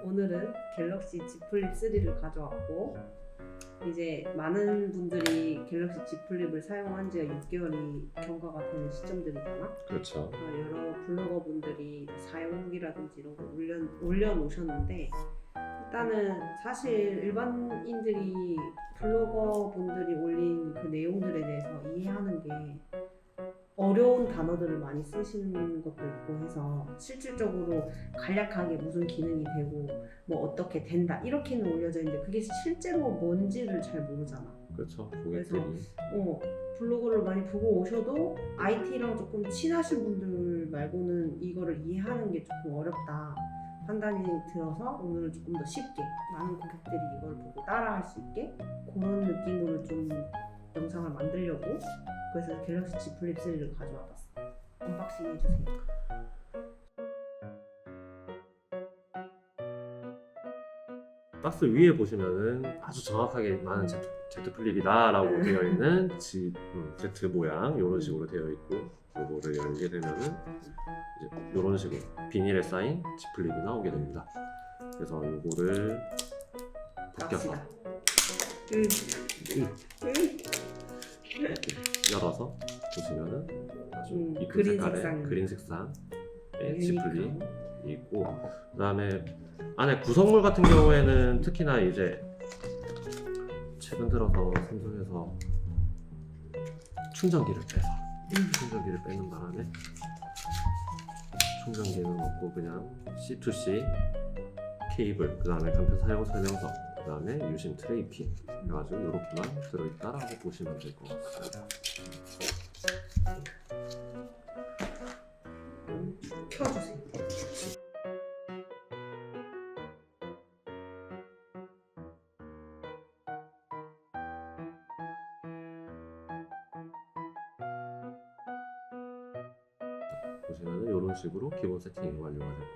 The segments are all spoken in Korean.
오늘은 갤럭시 Z 플립 3를 가져왔고, 이제 많은 분들이 갤럭시 Z 플립을 사용한 지가 6개월이 경과가 되는 시점들이잖아. 그렇죠. 여러 블로거분들이 사용 후기라든지 이런 거 올려놓으셨는데, 일단은 사실 일반인들이 블로거분들이 올린 그 내용들에 대해서 이해하는 게 어려운 단어들을 많이 쓰시는 것도 있고 해서 실질적으로 간략하게 무슨 기능이 되고 뭐 어떻게 된다 이렇게는 올려져 있는데 그게 실제로 뭔지를 잘 모르잖아. 그렇죠. 고객들이 블로그를 많이 보고 오셔도 IT랑 조금 친하신 분들 말고는 이거를 이해하는 게 조금 어렵다 판단이 들어서 오늘은 조금 더 쉽게 많은 고객들이 이걸 보고 따라할 수 있게 그런 느낌으로 좀 영상을 만들려고 그래서 갤럭시 Z 플립 3를 가져와 봤어. 언박싱 해주세요. 박스 위에 보시면은 아주 정확하게 나는 Z 플립이다 라고 되어 있는 Z 모양 이런 식으로 되어 있고, 요거를 열게 되면은 이제 이런 식으로 비닐에 쌓인 Z 플립이 나오게 됩니다. 그래서 요거를 벗겨서 열어서 보시면은 아주 이쁜 그린 색깔의 색상이. 그린 색상의 Z 플립이 있고, 그 다음에 안에 구성물 같은 경우에는 특히나 이제 최근 들어서 삼성에서 충전기를 충전기를 빼는 바람에 충전기는 없고 그냥 C2C 케이블, 그 다음에 간편 사용 설명서, 그 다음에 유심 트레이 핀 해가지고 이렇게만 들어있다라고 보시면 될 것 같습니다. 켜주세요. 보시면은 이런 식으로 기본 세팅이 완료가 되고요.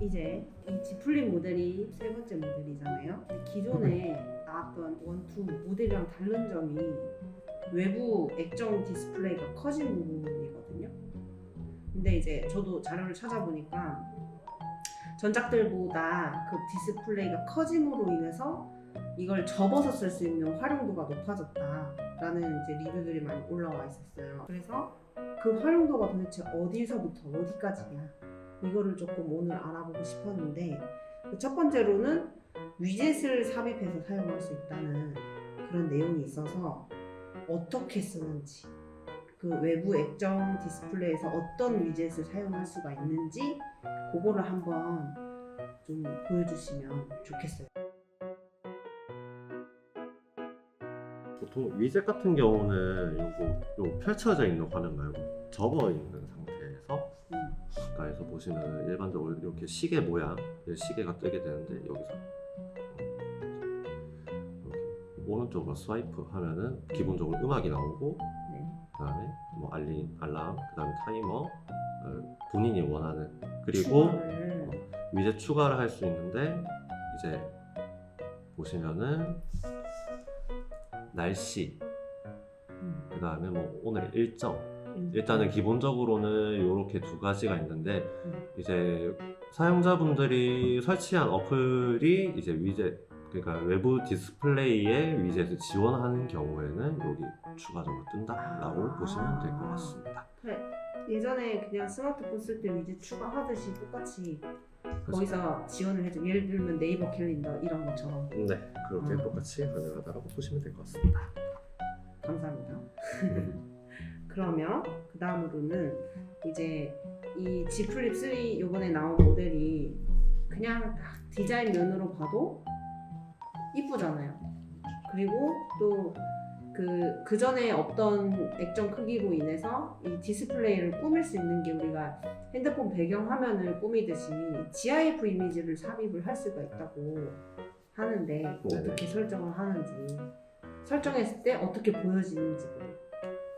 이제 이 Z 플립 모델이 세 번째 모델이잖아요. 근데 기존에 나왔던 1, 2 모델이랑 다른 점이 외부 액정 디스플레이가 커진 부분이거든요. 근데 이제 저도 자료를 찾아보니까 전작들보다 그 디스플레이가 커짐으로 인해서 이걸 접어서 쓸 수 있는 활용도가 높아졌다라는 이제 리뷰들이 많이 올라와 있었어요. 그래서 그 활용도가 도대체 어디서부터 어디까지냐 이거를 조금 오늘 알아보고 싶었는데, 첫 번째로는 위젯을 삽입해서 사용할 수 있다는 그런 내용이 있어서 어떻게 쓰는지, 그 외부 액정 디스플레이에서 어떤 위젯을 사용할 수가 있는지 그거를 한번 좀 보여주시면 좋겠어요. 보통 위젯 같은 경우는 요 펼쳐져 있는 화면 말고 접어 있는 상태에서 가까이서 보시면 일반적으로 이렇게 시계 모양, 시계가 뜨게 되는데 여기서 이렇게 오른쪽으로 스와이프 하면은 기본적으로 음악이 나오고, 그다음에 뭐 알람, 그다음에 타이머, 본인이 원하는, 그리고 위젯 추가를 할 수 있는데 이제 보시면은 날씨, 그다음에 뭐 오늘의 일정, 일단은 기본적으로는 이렇게 두 가지가 있는데 이제 사용자분들이 설치한 어플이 이제 위젯, 그러니까 외부 디스플레이에 위젯을 지원하는 경우에는 여기 추가적으로 뜬다라고 보시면 될 것 같습니다. 그래, 예전에 그냥 스마트폰 쓸 때 위젯 추가하듯이 똑같이 거기서 지원을 해줘. 예를 들면 네이버 캘린더 이런 것처럼. 네, 그렇게 똑같이 가능하다고 보시면 될 것 같습니다. 감사합니다. 그러면 그 다음으로는 이제 이 Z 플립 3 이번에 나온 모델이 그냥 딱 디자인 면으로 봐도 이쁘잖아요. 그리고 또 그 전에 없던 액정 크기로 인해서 이 디스플레이를 꾸밀 수 있는 게 우리가 핸드폰 배경 화면을 꾸미듯이 GIF 이미지를 삽입을 할 수가 있다고 하는데 어떻게 설정을 하는지, 설정했을 때 어떻게 보여지는지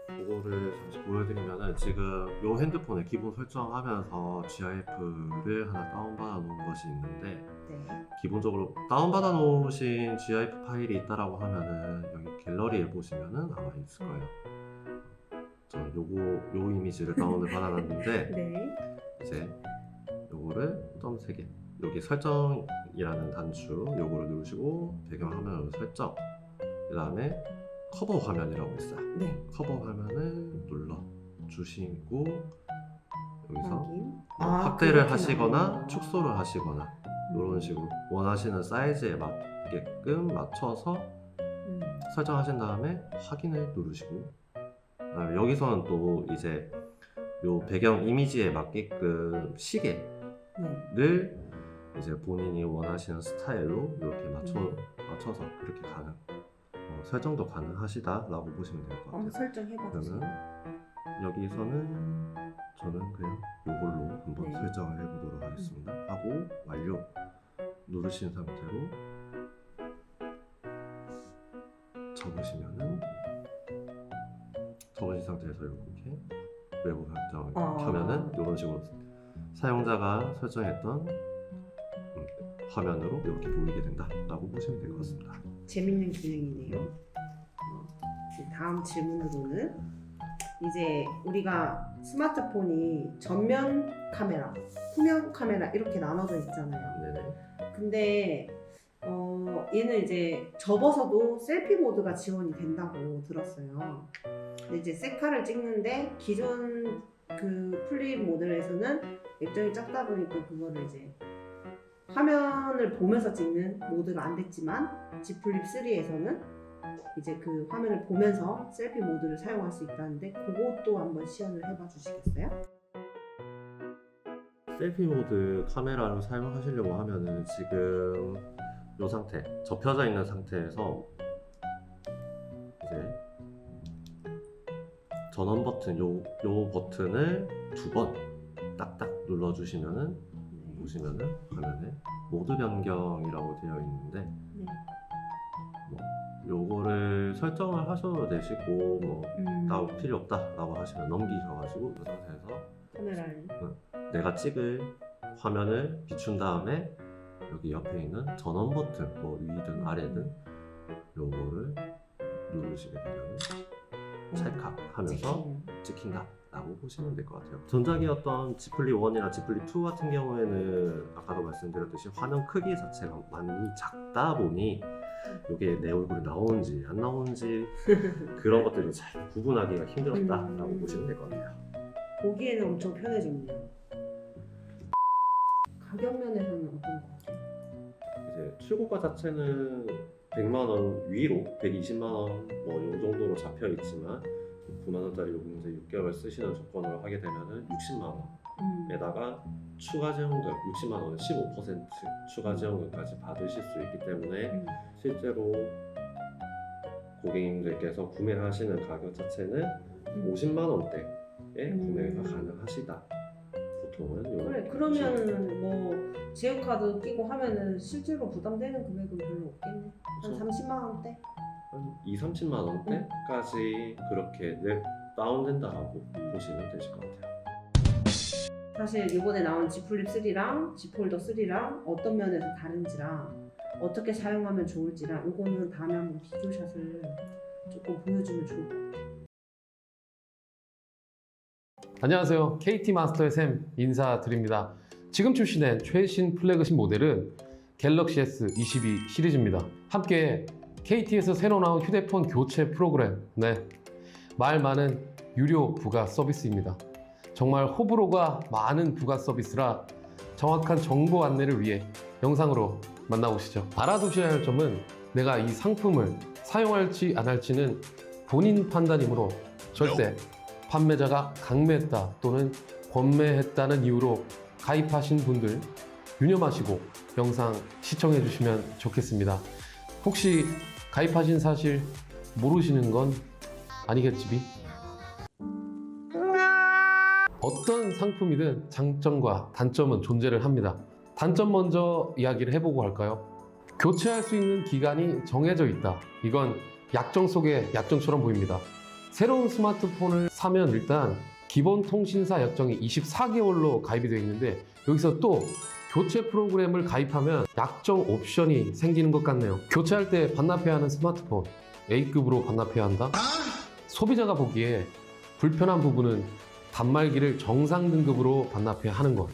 그거를 잠시 보여드리면은 지금 이 핸드폰에 기본 설정하면서 GIF를 하나 다운받아 놓은 것이 있는데, 기본적으로 다운받아 놓으신 GIF 파일이 있다라고 하면은 여기 갤러리에 보시면은 아마 있을 거예요. 저는 요 이미지를 다운을 받아놨는데 네. 이제 요거를 점 3개 여기 설정이라는 단추 요거를 누르시고 배경화면으로 설정 그 다음에 커버 화면이라고 있어요. 네. 커버 화면을 눌러 주시고 여기서 확인. 뭐 아, 확대를 그렇게 하시거나 나오는구나. 축소를 하시거나 이런 식으로 원하시는 사이즈에 맞게끔 맞춰서 설정하신 다음에 확인을 누르시고 그다음에 여기서는 또 이제 요 배경 이미지에 맞게끔 시계를 이제 본인이 원하시는 스타일로 이렇게 맞춰서 그렇게 설정도 가능하시다라고 보시면 될 것 같아요. 설정해봐 주세요. 그러면 여기서는 저는 그냥 이걸로 한번 네. 설정을 해보도록 하겠습니다. 하고 완료 누르신 상태로 접으신 상태에서 이렇게 외부 설정을 켜면은 이런 식으로 사용자가 설정했던 화면으로 이렇게 보이게 된다라고 보시면 될 것 같습니다. 재밌는 기능이네요. 이제 다음 질문으로는 이제 우리가 스마트폰이 전면 카메라, 후면 카메라 이렇게 나눠져 있잖아요. 네네. 근데 얘는 이제 접어서도 셀피 모드가 지원이 된다고 들었어요. 근데 이제 셀카를 찍는데 기존 그 플립 모델에서는 액정이 작다 보니까 그거를 이제 화면을 보면서 찍는 모드가 안 됐지만 Z 플립 3에서는 이제 그 화면을 보면서 셀피 모드를 사용할 수 있다는데 그것도 한번 시연을 해봐 주시겠어요? 셀피 모드 카메라를 사용하시려고 하면은 지금 이 상태 접혀져 있는 상태에서 이제 전원 버튼 요 버튼을 2번 딱딱 눌러주시면은 보시면은 화면에 모드 변경이라고 되어 있는데 요거를 설정을 하셔도 되시고 나 필요 없다라고 하시면 넘기셔가지고 그 상태에서 카메라를 내가 찍을 화면을 비춘 다음에 여기 옆에 있는 전원 버튼 뭐 위든 아래든 요거를 누르시게 되면 찰칵하면서 찍힌다 라고 보시면 될 것 같아요. 전작이었던 Z 플립 1이나 Z 플립 2 같은 경우에는 아까도 말씀드렸듯이 화면 크기 자체가 많이 작다 보니 이게 내 얼굴이 나오는지 안 나오는지 그런 것들을 잘 구분하기가 힘들었다라고 보시면 될 것 같아요. 보기에는 엄청 편해졌네요. 가격 면에서는 어떤 것 같아요? 이제 출고가 자체는 100만 원 위로 120만 원 뭐 이 정도로 잡혀 있지만 9만 원짜리 요금 이제 6개월 쓰시는 조건으로 하게 되면은 60만 원에다가 추가 지원금 60만 원은 15% 추가 지원금까지 받으실 수 있기 때문에 실제로 고객님들께서 구매를 하시는 가격 자체는 50만 원대에 구매가 가능하시다. 보통은 그래, 그러면 뭐 제휴카드 끼고 하면은 실제로 부담되는 금액은 별로 없겠네. 한 30만 원대? 한 2, 30만 원대까지 그렇게 다운된다라고 보시면 되실 것 같아요. 사실 이번에 나온 Z 플립 3랑 Z 폴더 3랑 어떤 면에서 다른지랑 어떻게 사용하면 좋을지랑 이거는 다음에 한번 비교샷을 조금 보여주면 좋을 것 같아요. 안녕하세요. KT 마스터의 샘 인사드립니다. 지금 출시된 최신 플래그십 모델은 갤럭시 S22 시리즈입니다. 함께 KT에서 새로 나온 휴대폰 교체 프로그램, 말 많은 유료 부가 서비스입니다. 정말 호불호가 많은 부가 서비스라 정확한 정보 안내를 위해 영상으로 만나보시죠. 알아두셔야 할 점은 내가 이 상품을 사용할지 안 할지는 본인 판단이므로 절대 판매자가 강매했다 또는 권매했다는 이유로 가입하신 분들 유념하시고 영상 시청해 주시면 좋겠습니다. 혹시 가입하신 사실 모르시는 건 아니겠지비? 어떤 상품이든 장점과 단점은 존재를 합니다. 단점 먼저 이야기를 해보고 할까요? 교체할 수 있는 기간이 정해져 있다. 이건 약정 속의 약정처럼 보입니다. 새로운 스마트폰을 사면 일단 기본 통신사 약정이 24개월로 가입이 되어 있는데 여기서 또 교체 프로그램을 가입하면 약정 옵션이 생기는 것 같네요. 교체할 때 반납해야 하는 스마트폰 A급으로 반납해야 한다? 소비자가 보기에 불편한 부분은 단말기를 정상 등급으로 반납해야 하는 것.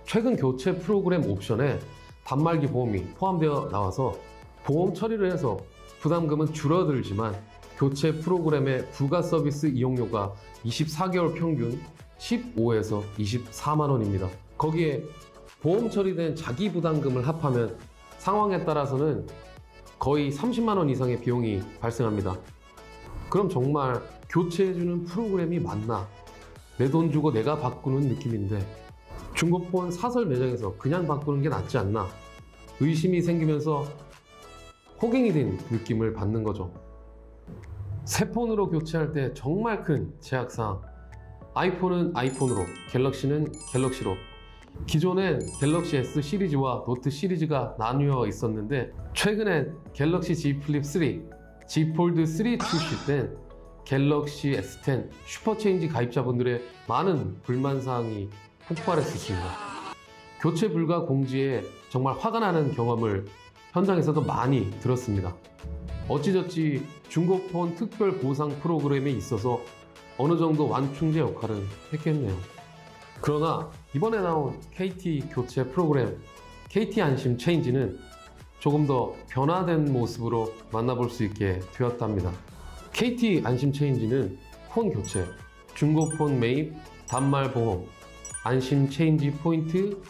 최근 교체 프로그램 옵션에 단말기 보험이 포함되어 나와서 보험 처리를 해서 부담금은 줄어들지만 교체 프로그램의 부가 서비스 이용료가 24개월 평균 15에서 24만 원입니다. 거기에 보험 처리된 자기 부담금을 합하면 상황에 따라서는 거의 30만 원 이상의 비용이 발생합니다. 그럼 정말 교체해주는 프로그램이 맞나? 내 돈 주고 내가 바꾸는 느낌인데 중고폰 사설 매장에서 그냥 바꾸는 게 낫지 않나? 의심이 생기면서 호갱이 된 느낌을 받는 거죠. 새 폰으로 교체할 때 정말 큰 제약사항. 아이폰은 아이폰으로, 갤럭시는 갤럭시로. 기존엔 갤럭시 S 시리즈와 노트 시리즈가 나뉘어 있었는데 최근엔 갤럭시 Z 플립 3, Z 폴드 3 출시된 갤럭시 S10 슈퍼체인지 가입자분들의 많은 불만사항이 폭발했었습니다. 교체 불가 공지에 정말 화가 나는 경험을 현장에서도 많이 들었습니다. 어찌저찌 중고폰 특별 보상 프로그램에 있어서 어느 정도 완충제 역할은 했겠네요. 그러나 이번에 나온 KT 교체 프로그램 KT 안심 체인지는 조금 더 변화된 모습으로 만나볼 수 있게 되었답니다. KT 안심 체인지는 폰 교체, 중고폰 매입, 단말 보험, 안심 체인지 포인트,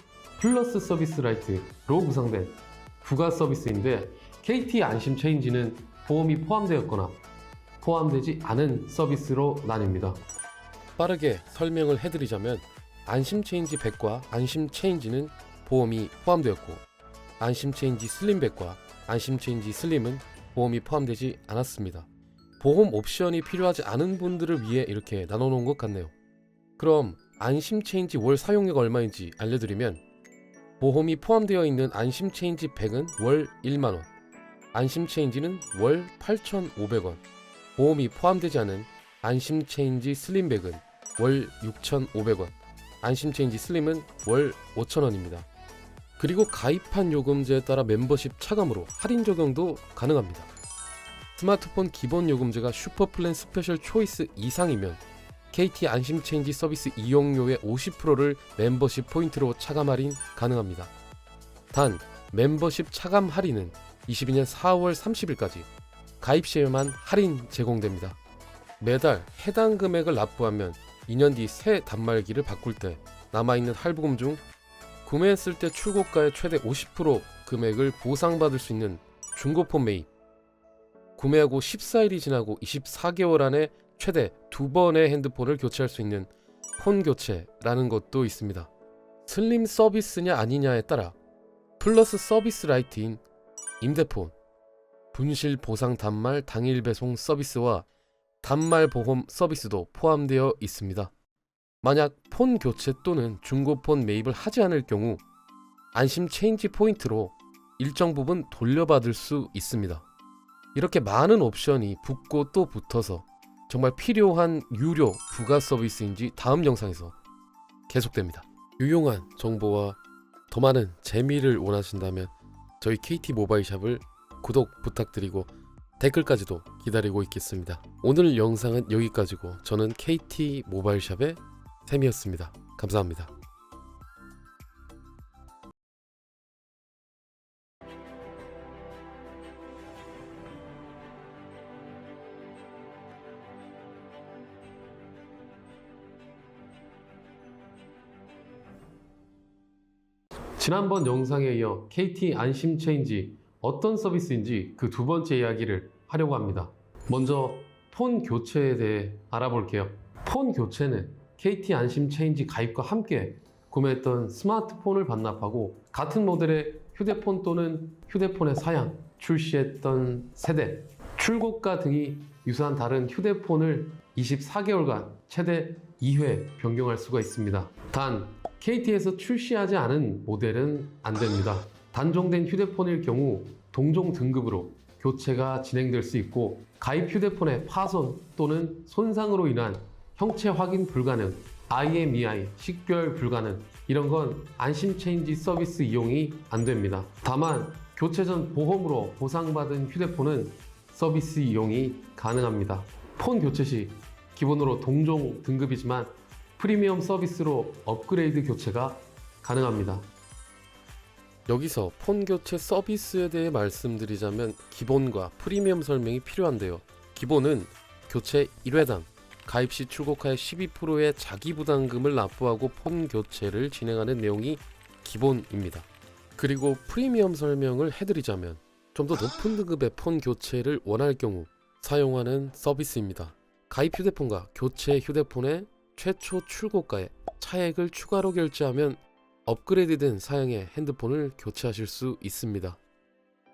플러스 서비스 라이트로 구성된 부가 서비스인데 KT 안심 체인지는 보험이 포함되었거나 포함되지 않은 서비스로 나뉩니다. 빠르게 설명을 해드리자면 안심 체인지 100과 안심 체인지는 보험이 포함되었고 안심 체인지 슬림 100과 안심 체인지 슬림은 보험이 포함되지 않았습니다. 보험 옵션이 필요하지 않은 분들을 위해 이렇게 나눠놓은 것 같네요. 그럼 안심 체인지 월 사용료가 얼마인지 알려드리면 보험이 포함되어 있는 안심 체인지 100은 월 1만원, 안심 체인지는 월 8,500원, 보험이 포함되지 않은 안심 체인지 슬림 100은 월 6,500원, 안심 체인지 슬림은 월 5,000원입니다. 그리고 가입한 요금제에 따라 멤버십 차감으로 할인 적용도 가능합니다. 스마트폰 기본 요금제가 슈퍼플랜 스페셜 초이스 이상이면 KT 안심 체인지 서비스 이용료의 50%를 멤버십 포인트로 차감 할인 가능합니다. 단 멤버십 차감 할인은 22년 4월 30일까지 가입 시에만 할인 제공됩니다. 매달 해당 금액을 납부하면 2년 뒤 새 단말기를 바꿀 때 남아있는 할부금 중 구매했을 때 출고가의 최대 50% 금액을 보상받을 수 있는 중고폰 매입, 구매하고 14일이 지나고 24개월 안에 최대 2번의 핸드폰을 교체할 수 있는 폰 교체라는 것도 있습니다. 슬림 서비스냐 아니냐에 따라 플러스 서비스 라이트인 임대폰, 분실 보상 단말 당일 배송 서비스와 단말 보험 서비스도 포함되어 있습니다. 만약 폰 교체 또는 중고폰 매입을 하지 않을 경우 안심 체인지 포인트로 일정 부분 돌려받을 수 있습니다. 이렇게 많은 옵션이 붙고 또 붙어서 정말 필요한 유료 부가 서비스인지 다음 영상에서 계속됩니다. 유용한 정보와 더 많은 재미를 원하신다면 저희 KT 모바일샵을 구독 부탁드리고 댓글까지도 기다리고 있겠습니다. 오늘 영상은 여기까지고 저는 KT 모바일샵의 샘이었습니다. 감사합니다. 지난번 영상에 이어 KT 안심 체인지 어떤 서비스인지 그 두 번째 이야기를 하려고 합니다. 먼저 폰 교체에 대해 알아볼게요. 폰 교체는 KT 안심 체인지 가입과 함께 구매했던 스마트폰을 반납하고 같은 모델의 휴대폰 또는 휴대폰의 사양, 출시했던 세대, 출고가 등이 유사한 다른 휴대폰을 24개월간 최대 2회 변경할 수가 있습니다. 단 KT에서 출시하지 않은 모델은 안 됩니다. 단종된 휴대폰일 경우 동종 등급으로 교체가 진행될 수 있고 가입 휴대폰의 파손 또는 손상으로 인한 형체 확인 불가능, IMEI, 식별 불가능 이런 건 안심 체인지 서비스 이용이 안 됩니다. 다만 교체 전 보험으로 보상받은 휴대폰은 서비스 이용이 가능합니다. 폰 교체 시 기본으로 동종 등급이지만 프리미엄 서비스로 업그레이드 교체가 가능합니다. 여기서 폰 교체 서비스에 대해 말씀드리자면 기본과 프리미엄 설명이 필요한데요. 기본은 교체 1회당 가입 시 출고가의 12%의 자기 부담금을 납부하고 폰 교체를 진행하는 내용이 기본입니다. 그리고 프리미엄 설명을 해드리자면 좀 더 높은 등급의 폰 교체를 원할 경우 사용하는 서비스입니다. 가입 휴대폰과 교체 휴대폰의 최초 출고가에 차액을 추가로 결제하면 업그레이드된 사양의 핸드폰을 교체하실 수 있습니다.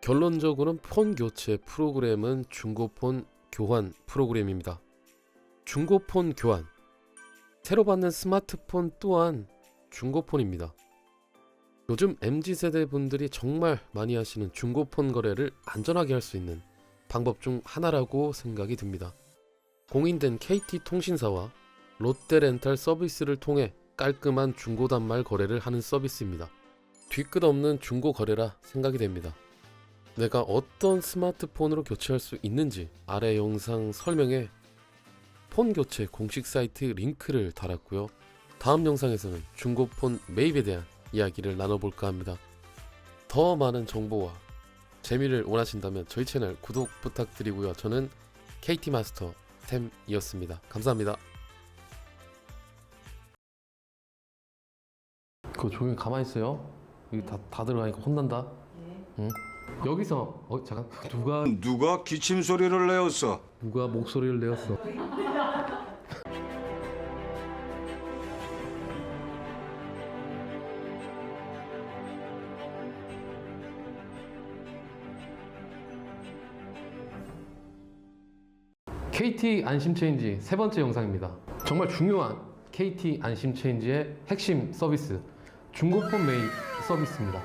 결론적으로는 폰 교체 프로그램은 중고폰 교환 프로그램입니다. 중고폰 교환, 새로 받는 스마트폰 또한 중고폰입니다. 요즘 MZ세대 분들이 정말 많이 하시는 중고폰 거래를 안전하게 할 수 있는 방법 중 하나라고 생각이 듭니다. 공인된 KT통신사와 롯데렌탈 서비스를 통해 깔끔한 중고 단말 거래를 하는 서비스입니다. 뒤끝 없는 중고 거래라 생각이 됩니다. 내가 어떤 스마트폰으로 교체할 수 있는지 아래 영상 설명에 폰 교체 공식 사이트 링크를 달았고요. 다음 영상에서는 중고폰 매입에 대한 이야기를 나눠볼까 합니다. 더 많은 정보와 재미를 원하신다면 저희 채널 구독 부탁드리고요. 저는 KT마스터 템이었습니다. 감사합니다. 그거 조용히 가만히 있어요. 여기 다 들어가니까 혼난다. 응? 여기서 잠깐 누가 기침 소리를 내었어? 누가 목소리를 내었어? KT 안심 체인지 세 번째 영상입니다. 정말 중요한 KT 안심 체인지의 핵심 서비스, 중고폰 매입 서비스입니다.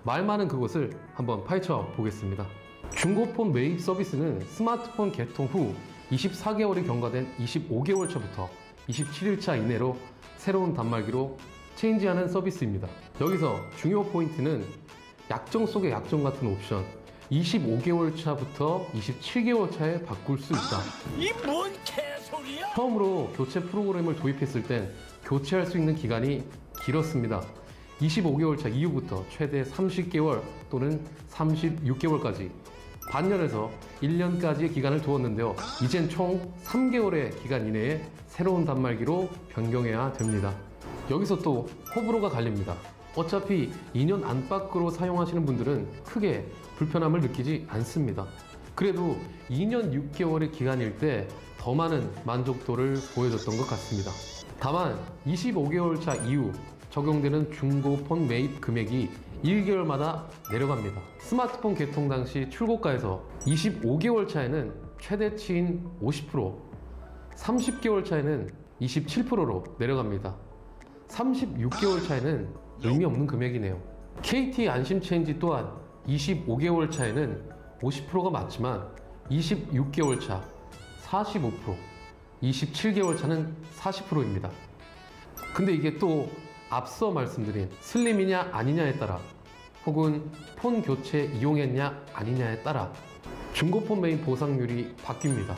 말 많은 그것을 한번 파헤쳐 보겠습니다. 중고폰 매입 서비스는 스마트폰 개통 후 24개월이 경과된 25개월 차부터 27일차 이내로 새로운 단말기로 체인지하는 서비스입니다. 여기서 중요 포인트는 약정 속의 약정 같은 옵션, 25개월 차부터 27개월 차에 바꿀 수 있다. 이 뭔 개소리야? 처음으로 교체 프로그램을 도입했을 땐 교체할 수 있는 기간이 길었습니다. 25개월 차 이후부터 최대 30개월 또는 36개월까지 반년에서 1년까지의 기간을 두었는데요. 이젠 총 3개월의 기간 이내에 새로운 단말기로 변경해야 됩니다. 여기서 또 호불호가 갈립니다. 어차피 2년 안팎으로 사용하시는 분들은 크게 불편함을 느끼지 않습니다. 그래도 2년 6개월의 기간일 때 더 많은 만족도를 보여줬던 것 같습니다. 다만 25개월 차 이후 적용되는 중고폰 매입 금액이 1개월마다 내려갑니다. 스마트폰 개통 당시 출고가에서 25개월 차에는 최대치인 50%, 30개월 차에는 27%로 내려갑니다. 36개월 차에는 의미 없는 금액이네요. KT 안심 체인지 또한 25개월 차에는 50%가 맞지만 26개월 차 45%, 27개월 차는 40%입니다. 근데 이게 또 앞서 말씀드린 슬림이냐 아니냐에 따라 혹은 폰 교체 이용했냐 아니냐에 따라 중고폰 매입 보상률이 바뀝니다.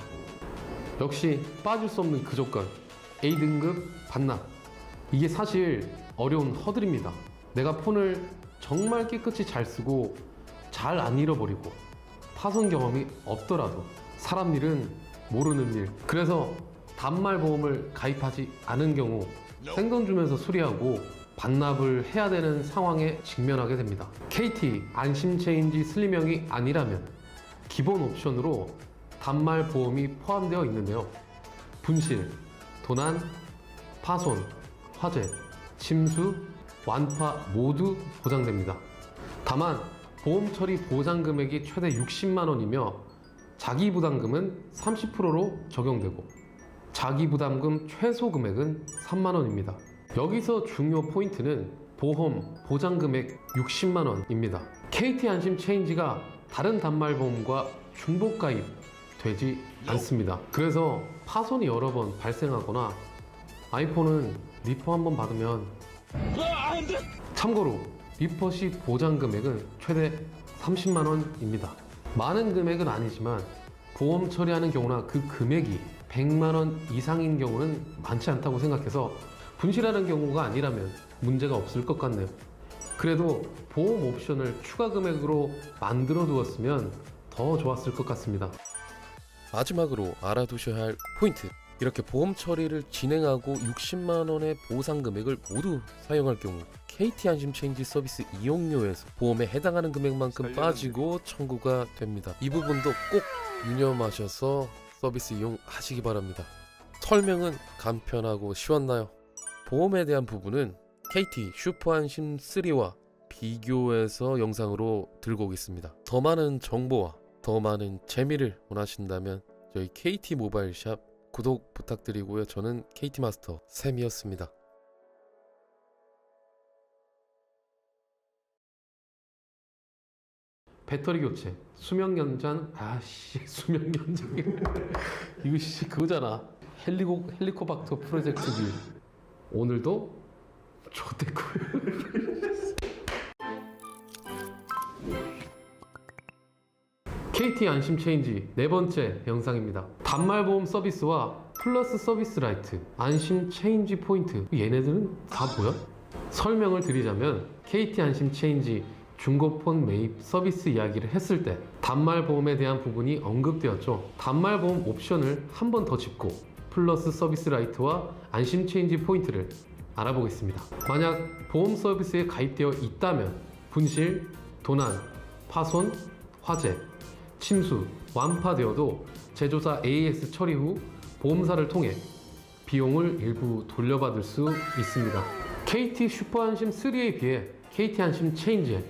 역시 빠질 수 없는 그 조건, A등급 반납. 이게 사실 어려운 허들입니다. 내가 폰을 정말 깨끗이 잘 쓰고 잘 안 잃어버리고 파손 경험이 없더라도 사람 일은 모르는 일. 그래서 단말 보험을 가입하지 않은 경우 생돈 주면서 수리하고 반납을 해야 되는 상황에 직면하게 됩니다. KT 안심 체인지 슬림형이 아니라면 기본 옵션으로 단말 보험이 포함되어 있는데요. 분실, 도난, 파손, 화재, 침수, 완파 모두 보장됩니다. 다만 보험 처리 보장 금액이 최대 60만 원이며 자기 부담금은 30%로 적용되고 자기 부담금 최소 금액은 3만 원입니다. 여기서 중요 포인트는 보험 보장 금액 60만 원입니다. KT 안심 체인지가 다른 단말 보험과 중복 가입 되지 않습니다. 그래서 파손이 여러 번 발생하거나 아이폰은 리퍼 한 번 받으면 참고로 리퍼 시 보장 금액은 최대 30만 원입니다. 많은 금액은 아니지만 보험 처리하는 경우나 그 금액이 100만 원 이상인 경우는 많지 않다고 생각해서 분실하는 경우가 아니라면 문제가 없을 것 같네요. 그래도 보험 옵션을 추가 금액으로 만들어 두었으면 더 좋았을 것 같습니다. 마지막으로 알아두셔야 할 포인트. 이렇게 보험 처리를 진행하고 60만 원의 보상 금액을 모두 사용할 경우 KT 안심 체인지 서비스 이용료에서 보험에 해당하는 금액만큼 빠지고 청구가 됩니다. 이 부분도 꼭 유념하셔서 서비스 이용하시기 바랍니다. 설명은 간편하고 쉬웠나요? 보험에 대한 부분은 KT 슈퍼안심 3와 비교해서 영상으로 들고 오겠습니다. 더 많은 정보와 더 많은 재미를 원하신다면 저희 KT 모바일샵 구독 부탁드리고요. 저는 KT 마스터 샘이었습니다. 배터리 교체, 수명 연장, 수명 연장 이거 그거잖아. 헬리코박터 프로젝트 뷰. 오늘도 좋댔고. KT 안심 체인지 네 번째 영상입니다. 단말보험 서비스와 플러스 서비스 라이트, 안심 체인지 포인트, 얘네들은 다 뭐야? 설명을 드리자면 KT 안심 체인지 중고폰 매입 서비스 이야기를 했을 때 단말보험에 대한 부분이 언급되었죠. 단말보험 옵션을 한 번 더 짚고 플러스 서비스 라이트와 안심 체인지 포인트를 알아보겠습니다. 만약 보험 서비스에 가입되어 있다면 분실, 도난, 파손, 화재, 침수, 완파되어도 제조사 AS 처리 후 보험사를 통해 비용을 일부 돌려받을 수 있습니다. KT 슈퍼안심 3에 비해 KT 안심 체인지의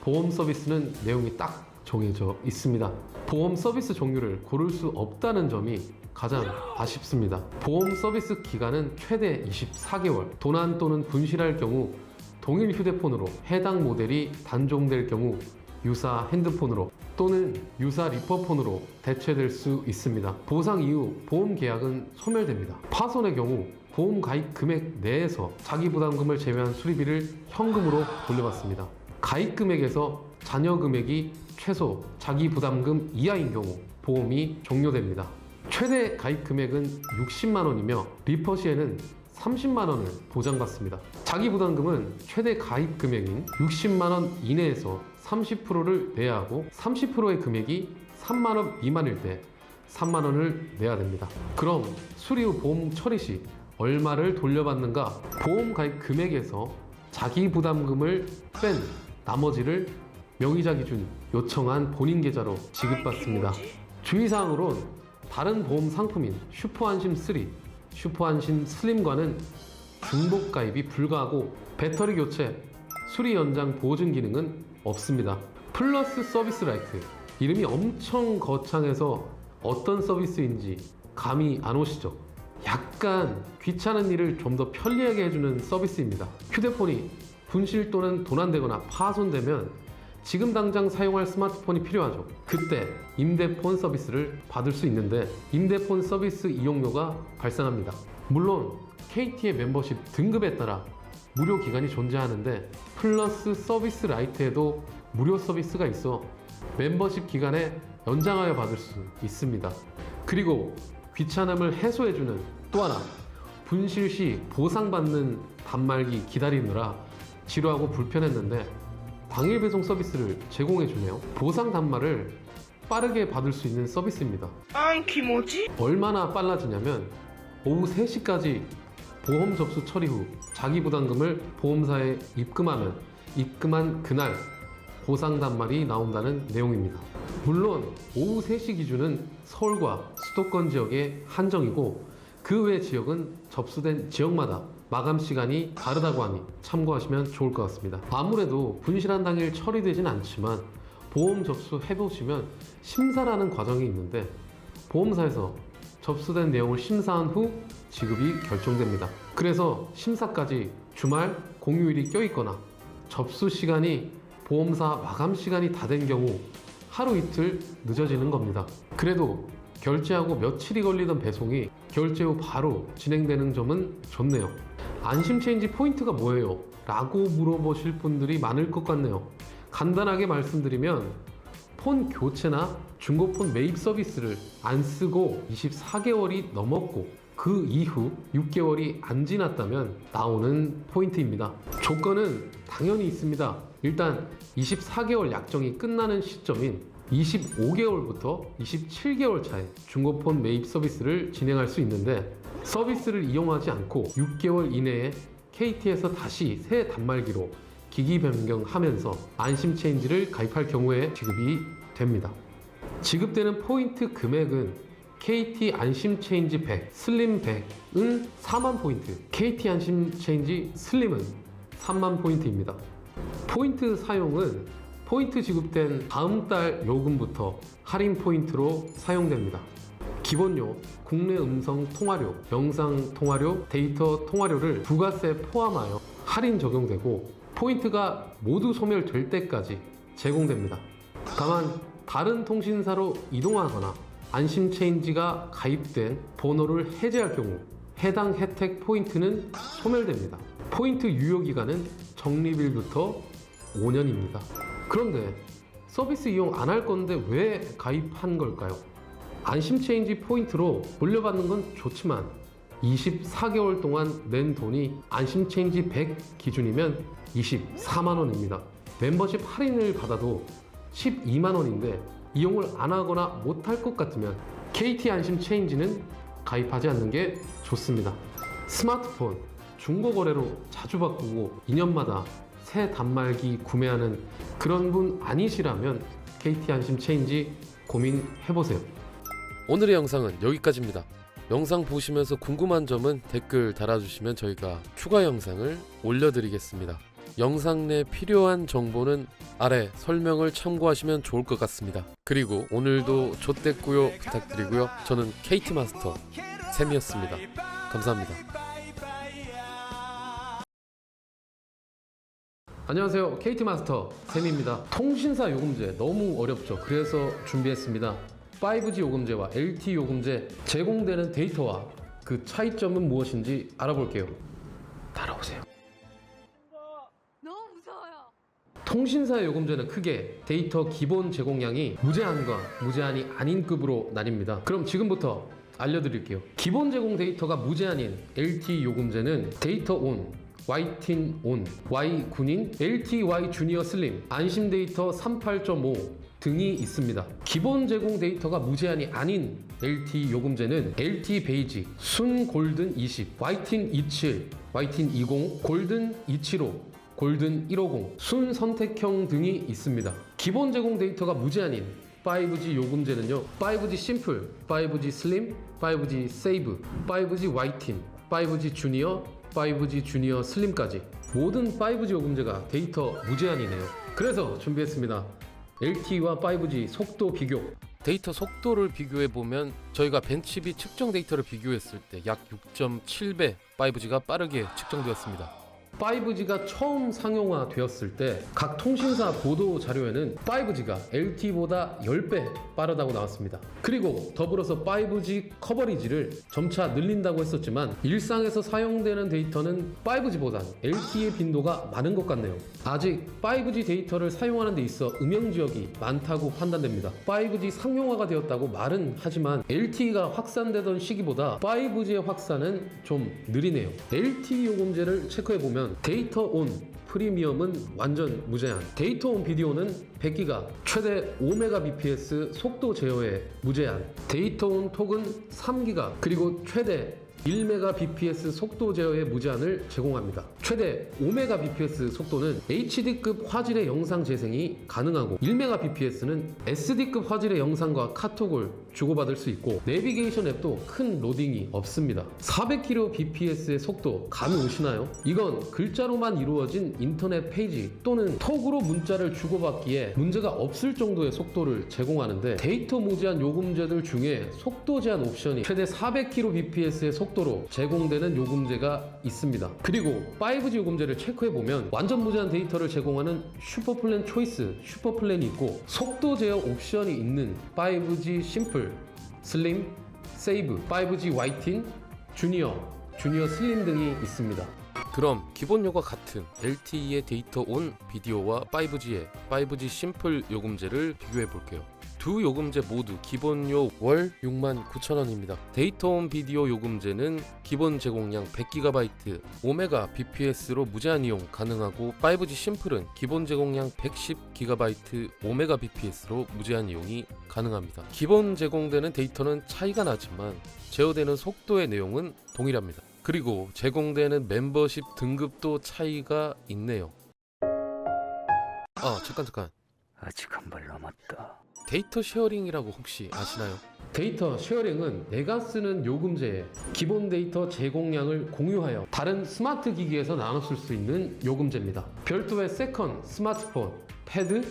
보험 서비스는 내용이 딱 정해져 있습니다. 보험 서비스 종류를 고를 수 없다는 점이 가장 아쉽습니다. 보험 서비스 기간은 최대 24개월, 도난 또는 분실할 경우 동일 휴대폰으로 해당 모델이 단종될 경우 유사 핸드폰으로 또는 유사 리퍼폰으로 대체될 수 있습니다. 보상 이후 보험 계약은 소멸됩니다. 파손의 경우 보험 가입 금액 내에서 자기 부담금을 제외한 수리비를 현금으로 돌려받습니다. 가입 금액에서 잔여 금액이 최소 자기 부담금 이하인 경우 보험이 종료됩니다. 최대 가입 금액은 60만 원이며 리퍼 시에는 30만 원을 보장받습니다. 자기 부담금은 최대 가입 금액인 60만 원 이내에서 30%를 내야 하고 30%의 금액이 3만 원 미만일 때 3만 원을 내야 됩니다. 그럼 수리 후 보험 처리 시 얼마를 돌려받는가? 보험 가입 금액에서 자기 부담금을 뺀 나머지를 명의자 기준 요청한 본인 계좌로 지급받습니다. 주의사항으론 다른 보험 상품인 슈퍼안심 3, 슈퍼안심 슬림과는 중복 가입이 불가하고 배터리 교체, 수리 연장 보증 기능은 없습니다. 플러스 서비스 라이트, 이름이 엄청 거창해서 어떤 서비스인지 감이 안 오시죠? 약간 귀찮은 일을 좀 더 편리하게 해주는 서비스입니다. 휴대폰이 분실 또는 도난되거나 파손되면 지금 당장 사용할 스마트폰이 필요하죠. 그때 임대폰 서비스를 받을 수 있는데 임대폰 서비스 이용료가 발생합니다. 물론 KT의 멤버십 등급에 따라 무료 기간이 존재하는데 플러스 서비스 라이트에도 무료 서비스가 있어 멤버십 기간에 연장하여 받을 수 있습니다. 그리고 귀찮음을 해소해주는 또 하나, 분실 시 보상받는 단말기 기다리느라 지루하고 불편했는데 당일 배송 서비스를 제공해주네요. 보상 단말을 빠르게 받을 수 있는 서비스입니다. 얼마나 빨라지냐면 오후 3시까지 보험 접수 처리 후 자기 부담금을 보험사에 입금하면 입금한 그날 보상 단말이 나온다는 내용입니다. 물론 오후 3시 기준은 서울과 수도권 지역에 한정이고 그 외 지역은 접수된 지역마다 마감 시간이 다르다고 하니 참고하시면 좋을 것 같습니다. 아무래도 분실한 당일 처리되진 않지만 보험 접수해보시면 심사라는 과정이 있는데 보험사에서 접수된 내용을 심사한 후 지급이 결정됩니다. 그래서 심사까지 주말, 공휴일이 껴있거나 접수 시간이 보험사 마감 시간이 다 된 경우 하루 이틀 늦어지는 겁니다. 그래도 결제하고 며칠이 걸리던 배송이 결제 후 바로 진행되는 점은 좋네요. 안심 체인지 포인트가 뭐예요? 라고 물어보실 분들이 많을 것 같네요. 간단하게 말씀드리면 폰 교체나 중고폰 매입 서비스를 안 쓰고 24개월이 넘었고 그 이후 6개월이 안 지났다면 나오는 포인트입니다. 조건은 당연히 있습니다. 일단 24개월 약정이 끝나는 시점인 25개월부터 27개월 차에 중고폰 매입 서비스를 진행할 수 있는데, 서비스를 이용하지 않고 6개월 이내에 KT에서 다시 새 단말기로 기기 변경하면서 안심 체인지를 가입할 경우에 지급이 됩니다. 지급되는 포인트 금액은 KT 안심 체인지 100, 슬림 100은 4만 포인트, KT 안심 체인지 슬림은 3만 포인트입니다. 포인트 사용은 포인트 지급된 다음 달 요금부터 할인 포인트로 사용됩니다. 기본료, 국내 음성 통화료, 영상 통화료, 데이터 통화료를 부가세 포함하여 할인 적용되고 포인트가 모두 소멸될 때까지 제공됩니다. 다만 다른 통신사로 이동하거나 안심 체인지가 가입된 번호를 해제할 경우 해당 혜택 포인트는 소멸됩니다. 포인트 유효 기간은 적립일부터 5년입니다. 그런데 서비스 이용 안 할 건데 왜 가입한 걸까요? 안심 체인지 포인트로 물려받는 건 좋지만 24개월 동안 낸 돈이 안심 체인지 100 기준이면 24만 원입니다. 멤버십 할인을 받아도 12만 원인데 이용을 안 하거나 못 할 것 같으면 KT 안심 체인지는 가입하지 않는 게 좋습니다. 스마트폰 중고 거래로 자주 바꾸고 2년마다 새 단말기 구매하는 그런 분 아니시라면 KT 안심 체인지 고민해보세요. 오늘의 영상은 여기까지입니다. 영상 보시면서 궁금한 점은 댓글 달아주시면 저희가 추가 영상을 올려드리겠습니다. 영상 내 필요한 정보는 아래 설명을 참고하시면 좋을 것 같습니다. 그리고 오늘도 좆댓구요 부탁드리고요. 저는 KT 마스터 샘이었습니다. 감사합니다. 안녕하세요, KT 마스터 샘입니다. 통신사 요금제 너무 어렵죠? 그래서 준비했습니다. 5G 요금제와 LTE 요금제 제공되는 데이터와 그 차이점은 무엇인지 알아볼게요. 따라오세요. 너무 무서워요. 통신사 요금제는 크게 데이터 기본 제공량이 무제한과 무제한이 아닌 급으로 나뉩니다. 그럼 지금부터 알려드릴게요. 기본 제공 데이터가 무제한인 LTE 요금제는 데이터 온, YTN 온, Y 군인, LTY 주니어 슬림, 안심 데이터 38.5 등이 있습니다. 기본 제공 데이터가 무제한이 아닌 LTE 요금제는 LTE 베이지, 순 골든 20, YTN 27, YTN 20, 골든 275, 골든 150, 순 선택형 등이 있습니다. 기본 제공 데이터가 무제한인 5G 요금제는요, 5G 심플, 5G 슬림, 5G 세이브, 5G YTN, 5G 주니어, 5G 주니어 슬림까지 모든 5G 요금제가 데이터 무제한이네요. 그래서 준비했습니다. LTE와 5G 속도 비교. 데이터 속도를 비교해보면 저희가 벤치비 측정 데이터를 비교했을 때 약 6.7배 5G가 빠르게 측정되었습니다. 5G가 처음 상용화 되었을 때 각 통신사 보도 자료에는 5G가 LTE보다 10배 빠르다고 나왔습니다. 그리고 더불어서 5G 커버리지를 점차 늘린다고 했었지만 일상에서 사용되는 데이터는 5G보단 LTE의 빈도가 많은 것 같네요. 아직 5G 데이터를 사용하는 데 있어 음영지역이 많다고 판단됩니다. 5G 상용화가 되었다고 말은 하지만 LTE가 확산되던 시기보다 5G의 확산은 좀 느리네요. LTE 요금제를 체크해보면 데이터 온 프리미엄은 완전 무제한, 데이터 온 비디오는 100기가 최대 5Mbps 속도 제어에 무제한, 데이터 온 톡은 3기가 그리고 최대 1Mbps 속도 제어의 무제한을 제공합니다. 최대 5Mbps 속도는 HD급 화질의 영상 재생이 가능하고 1Mbps는 SD급 화질의 영상과 카톡을 주고받을 수 있고 내비게이션 앱도 큰 로딩이 없습니다. 400kbps의 속도 감이 오시나요? 이건 글자로만 이루어진 인터넷 페이지 또는 톡으로 문자를 주고받기에 문제가 없을 정도의 속도를 제공하는데 데이터 무제한 요금제들 중에 속도 제한 옵션이 최대 400kbps의 속도로 제공되는 요금제가 있습니다. 그리고 5G 요금제를 체크해보면 완전 무제한 데이터를 제공하는 슈퍼플랜 초이스, 슈퍼플랜이 있고 속도 제어 옵션이 있는 5G 심플, 슬림, 세이브, 5G YTN, 주니어 슬림 등이 있습니다. 그럼 기본료가 같은 LTE의 데이터 온 비디오와 5G의 5G 심플 요금제를 비교해 볼게요. 두 요금제 모두 기본료 월 69,000원입니다. 데이터 온 비디오 요금제는 기본 제공량 100GB 5Mbps로 무제한 이용 가능하고 5G 심플은 기본 제공량 110GB 5Mbps로 무제한 이용이 가능합니다. 기본 제공되는 데이터는 차이가 나지만 제어되는 속도의 내용은 동일합니다. 그리고 제공되는 멤버십 등급도 차이가 있네요. 잠깐. 아직 한 발 남았다. 데이터 쉐어링이라고 혹시 아시나요? 데이터 쉐어링은 내가 쓰는 요금제에 기본 데이터 제공량을 공유하여 다른 스마트 기기에서 나눠 쓸 수 있는 요금제입니다. 별도의 세컨, 스마트폰, 패드,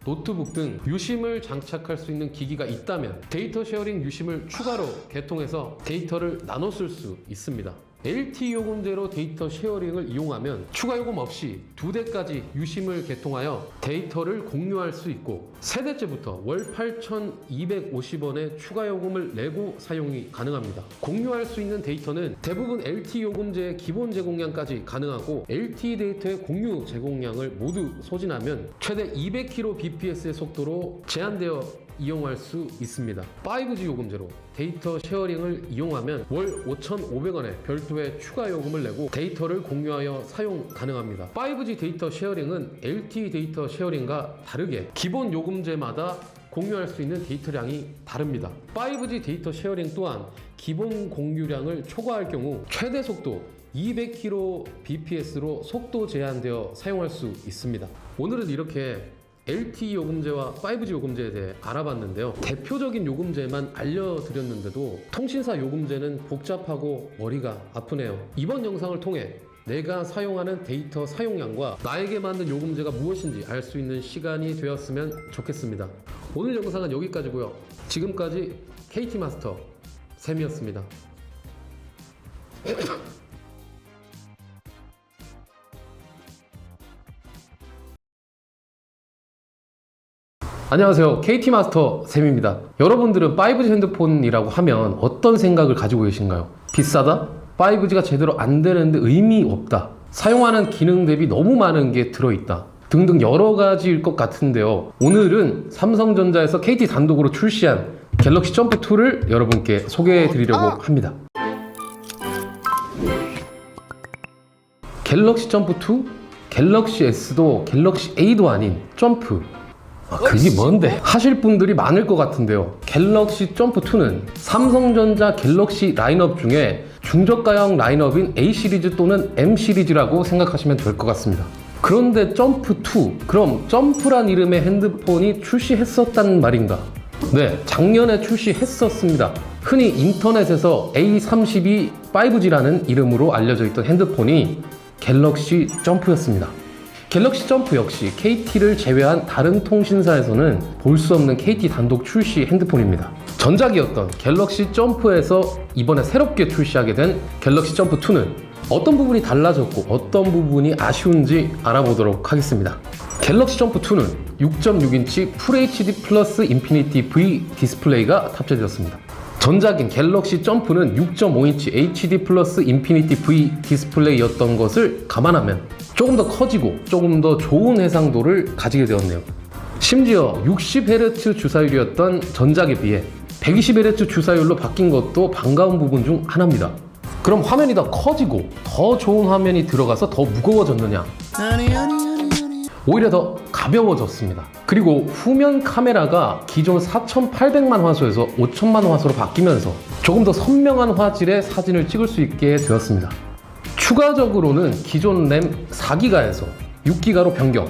노트북 등 유심을 장착할 수 있는 기기가 있다면 데이터 쉐어링 유심을 추가로 개통해서 데이터를 나눠 쓸 수 있습니다. LTE 요금제로 데이터 쉐어링을 이용하면 추가 요금 없이 2대까지 유심을 개통하여 데이터를 공유할 수 있고 세대째부터 월 8,250원의 추가 요금을 내고 사용이 가능합니다. 공유할 수 있는 데이터는 대부분 LTE 요금제의 기본 제공량까지 가능하고 LTE 데이터의 공유 제공량을 모두 소진하면 최대 200kbps의 속도로 제한되어 이용할 수 있습니다. 5G 요금제로 데이터 쉐어링을 이용하면 월 5,500원의 별도의 추가 요금을 내고 데이터를 공유하여 사용 가능합니다. 5G 데이터 쉐어링은 LTE 데이터 쉐어링과 다르게 기본 요금제마다 공유할 수 있는 데이터량이 다릅니다. 5G 데이터 쉐어링 또한 기본 공유량을 초과할 경우 최대 속도 200kbps로 속도 제한되어 사용할 수 있습니다. 오늘은 이렇게 LTE 요금제와 5G 요금제에 대해 알아봤는데요. 대표적인 요금제만 알려드렸는데도 통신사 요금제는 복잡하고 머리가 아프네요. 이번 영상을 통해 내가 사용하는 데이터 사용량과 나에게 맞는 요금제가 무엇인지 알 수 있는 시간이 되었으면 좋겠습니다. 오늘 영상은 여기까지고요. 지금까지 KT마스터 샘이었습니다. 안녕하세요. KT마스터 샘입니다. 여러분들은 5G 핸드폰이라고 하면 어떤 생각을 가지고 계신가요? 비싸다? 5G가 제대로 안 되는데 의미 없다. 사용하는 기능 대비 너무 많은 게 들어있다. 등등 여러 가지일 것 같은데요. 오늘은 삼성전자에서 KT 단독으로 출시한 갤럭시 점프 2를 여러분께 소개해 드리려고 합니다. 갤럭시 점프 2? 갤럭시 S도 갤럭시 A도 아닌 점프. 그게 뭔데? 하실 분들이 많을 것 같은데요. 갤럭시 점프 2는 삼성전자 갤럭시 라인업 중에 중저가형 라인업인 A 시리즈 또는 M 시리즈라고 생각하시면 될 것 같습니다. 그런데 점프 2, 그럼 점프란 이름의 핸드폰이 출시했었단 말인가? 네, 작년에 출시했었습니다. 흔히 인터넷에서 A32 5G라는 이름으로 알려져 있던 핸드폰이 갤럭시 점프였습니다. 갤럭시 점프 역시 KT를 제외한 다른 통신사에서는 볼 수 없는 KT 단독 출시 핸드폰입니다. 전작이었던 갤럭시 점프에서 이번에 새롭게 출시하게 된 갤럭시 점프 2는 어떤 부분이 달라졌고 어떤 부분이 아쉬운지 알아보도록 하겠습니다. 갤럭시 점프 2는 6.6인치 FHD 플러스 인피니티 V 디스플레이가 탑재되었습니다. 전작인 갤럭시 점프는 6.5인치 HD 플러스 인피니티 V 디스플레이였던 것을 감안하면 조금 더 커지고 조금 더 좋은 해상도를 가지게 되었네요. 심지어 60Hz 주사율이었던 전작에 비해 120Hz 주사율로 바뀐 것도 반가운 부분 중 하나입니다. 그럼 화면이 더 커지고 더 좋은 화면이 들어가서 더 무거워졌느냐? 오히려 더 가벼워졌습니다. 그리고 후면 카메라가 기존 4800만 화소에서 5000만 화소로 바뀌면서 조금 더 선명한 화질의 사진을 찍을 수 있게 되었습니다. 추가적으로는 기존 램 4기가에서 6기가로 변경,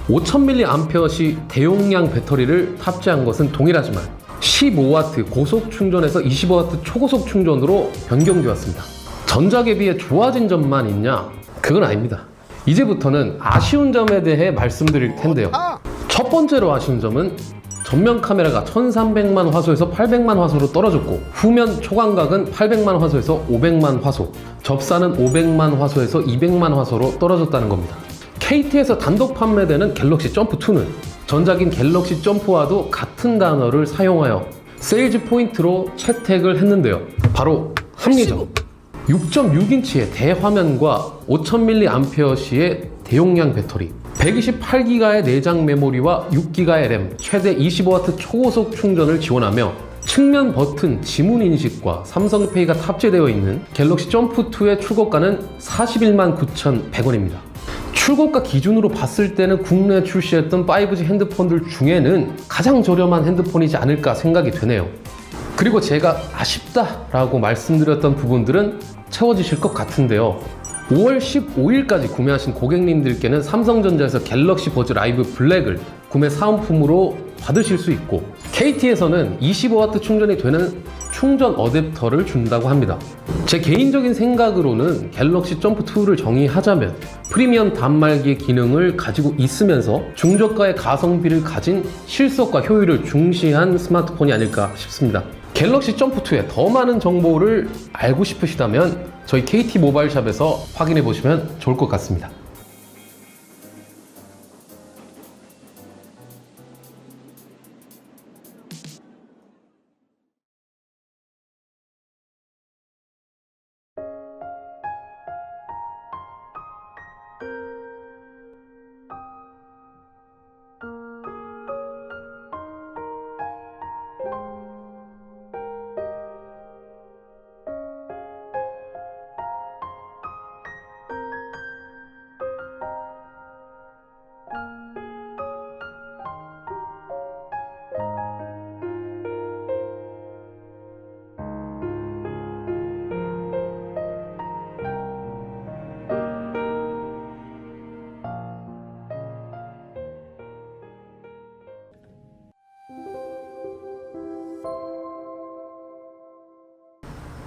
5000mAh시 대용량 배터리를 탑재한 것은 동일하지만 15W 고속 충전에서 25W 초고속 충전으로 변경되었습니다. 전작에 비해 좋아진 점만 있냐? 그건 아닙니다. 이제부터는 아쉬운 점에 대해 말씀드릴 텐데요. 첫 번째로 아쉬운 점은 전면 카메라가 1300만 화소에서 800만 화소로 떨어졌고 후면 초광각은 800만 화소에서 500만 화소, 접사는 500만 화소에서 200만 화소로 떨어졌다는 겁니다. KT에서 단독 판매되는 갤럭시 점프 2는 전작인 갤럭시 점프와도 같은 단어를 사용하여 세일즈 포인트로 채택을 했는데요. 바로 합리적. 6.6인치의 대화면과 5000mAh의 대용량 배터리, 128GB의 내장 메모리와 6GB의 램, 최대 25W 초고속 충전을 지원하며 측면 버튼 지문 인식과 삼성페이가 탑재되어 있는 갤럭시 점프2의 출고가는 41만 9,100원입니다. 출고가 기준으로 봤을 때는 국내에 출시했던 5G 핸드폰들 중에는 가장 저렴한 핸드폰이지 않을까 생각이 되네요. 그리고 제가 아쉽다라고 말씀드렸던 부분들은 채워지실 것 같은데요. 5월 15일까지 구매하신 고객님들께는 삼성전자에서 갤럭시 버즈 라이브 블랙을 구매 사은품으로 받으실 수 있고, KT에서는 25W 충전이 되는 충전 어댑터를 준다고 합니다. 제 개인적인 생각으로는 갤럭시 점프2를 정의하자면 프리미엄 단말기의 기능을 가지고 있으면서 중저가의 가성비를 가진 실속과 효율을 중시한 스마트폰이 아닐까 싶습니다. 갤럭시 점프2의 더 많은 정보를 알고 싶으시다면 저희 KT 모바일샵에서 확인해 보시면 좋을 것 같습니다.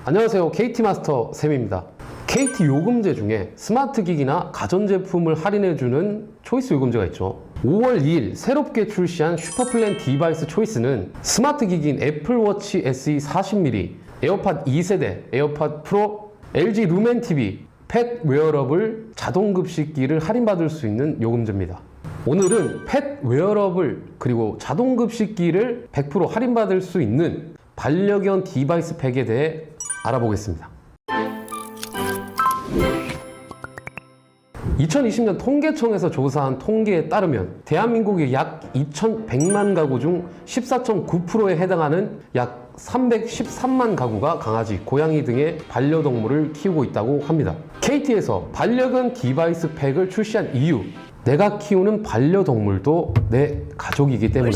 안녕하세요, KT 마스터 샘입니다. KT 요금제 중에 스마트 기기나 가전제품을 할인해주는 초이스 요금제가 있죠. 5월 2일 새롭게 출시한 슈퍼플랜 디바이스 초이스는 스마트 기기인 애플워치 SE 40mm, 에어팟 2세대, 에어팟 프로, LG 루멘 TV, 펫 웨어러블 자동급식기를 할인받을 수 있는 요금제입니다. 오늘은 펫 웨어러블 그리고 자동급식기를 100% 할인받을 수 있는 반려견 디바이스 팩에 대해 알아보겠습니다. 2020년 통계청에서 조사한 통계에 따르면 대한민국의 약 2,100만 가구 중 14.9%에 해당하는 약 313만 가구가 강아지, 고양이 등의 반려동물을 키우고 있다고 합니다. KT에서 반려견 디바이스 팩을 출시한 이유, 내가 키우는 반려동물도 내 가족이기 때문에.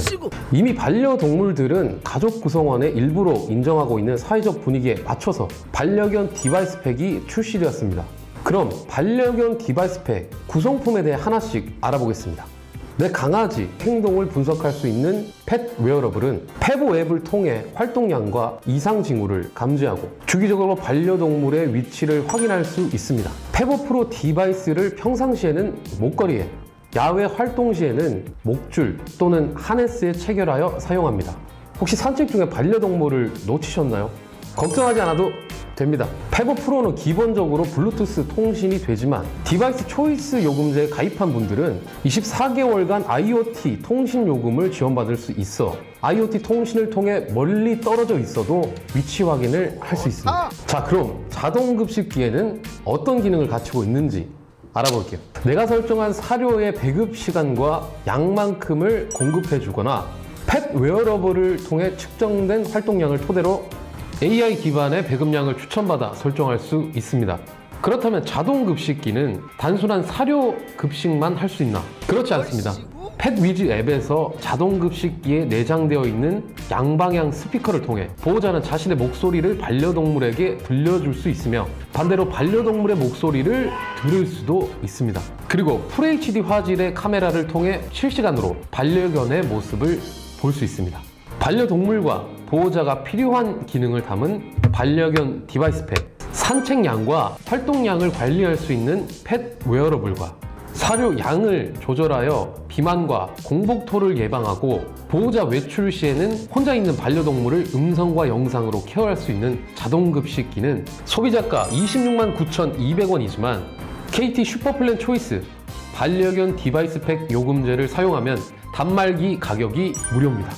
이미 반려동물들은 가족 구성원의 일부로 인정하고 있는 사회적 분위기에 맞춰서 반려견 디바이스 팩이 출시되었습니다. 그럼 반려견 디바이스 팩 구성품에 대해 하나씩 알아보겠습니다. 내 강아지 행동을 분석할 수 있는 펫 웨어러블은 페보 앱을 통해 활동량과 이상 징후를 감지하고 주기적으로 반려동물의 위치를 확인할 수 있습니다. 페보 프로 디바이스를 평상시에는 목걸이에, 야외 활동 시에는 목줄 또는 하네스에 체결하여 사용합니다. 혹시 산책 중에 반려동물을 놓치셨나요? 걱정하지 않아도 됩니다. 페보 프로는 기본적으로 블루투스 통신이 되지만 디바이스 초이스 요금제에 가입한 분들은 24개월간 IoT 통신 요금을 지원받을 수 있어 IoT 통신을 통해 멀리 떨어져 있어도 위치 확인을 할 수 있습니다. 자, 그럼 자동급식기에는 어떤 기능을 갖추고 있는지 알아볼게요. 내가 설정한 사료의 배급 시간과 양만큼을 공급해 주거나 펫 웨어러블을 통해 측정된 활동량을 토대로 AI 기반의 배급량을 추천받아 설정할 수 있습니다. 그렇다면 자동급식기는 단순한 사료 급식만 할 수 있나? 그렇지 않습니다. 펫위즈 앱에서 자동급식기에 내장되어 있는 양방향 스피커를 통해 보호자는 자신의 목소리를 반려동물에게 들려줄 수 있으며 반대로 반려동물의 목소리를 들을 수도 있습니다. 그리고 FHD 화질의 카메라를 통해 실시간으로 반려견의 모습을 볼 수 있습니다. 반려동물과 보호자가 필요한 기능을 담은 반려견 디바이스 팩, 산책량과 활동량을 관리할 수 있는 펫 웨어러블과 사료 양을 조절하여 비만과 공복토를 예방하고 보호자 외출 시에는 혼자 있는 반려동물을 음성과 영상으로 케어할 수 있는 자동급식기는 소비자가 26만 9,200원이지만 KT 슈퍼플랜 초이스 반려견 디바이스 팩 요금제를 사용하면 단말기 가격이 무료입니다.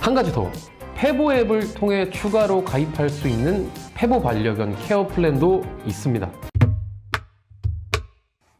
한 가지 더, 페보 앱을 통해 추가로 가입할 수 있는 페보 반려견 케어 플랜도 있습니다.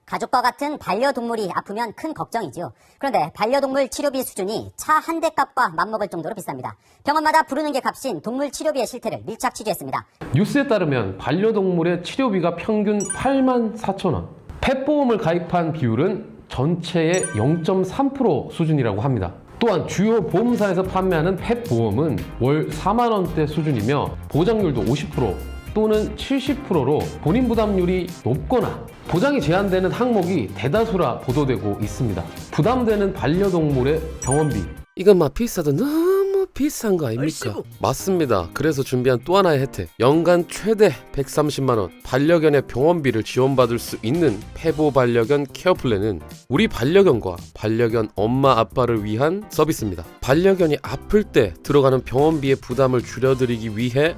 가족과 같은 반려동물이 아프면 큰 걱정이지요. 그런데 반려동물 치료비 수준이 차 한 대 값과 맞먹을 정도로 비쌉니다. 병원마다 부르는 게 값인 동물 치료비의 실태를 밀착 취재했습니다. 뉴스에 따르면 반려동물의 치료비가 평균 84,000원. 펫보험을 가입한 비율은 전체의 0.3% 수준이라고 합니다. 또한 주요 보험사에서 판매하는 펫보험은 월 4만 원대 수준이며 보장률도 50% 또는 70%로 본인 부담률이 높거나 보장이 제한되는 항목이 대다수라 보도되고 있습니다. 부담되는 반려동물의 병원비. 이건 막 비싸도 너무 비싼 거 아닙니까? 맞습니다. 그래서 준비한 또 하나의 혜택. 연간 최대 130만 원 반려견의 병원비를 지원받을 수 있는 페보 반려견 케어 플랜은 우리 반려견과 반려견 엄마 아빠를 위한 서비스입니다. 반려견이 아플 때 들어가는 병원비의 부담을 줄여드리기 위해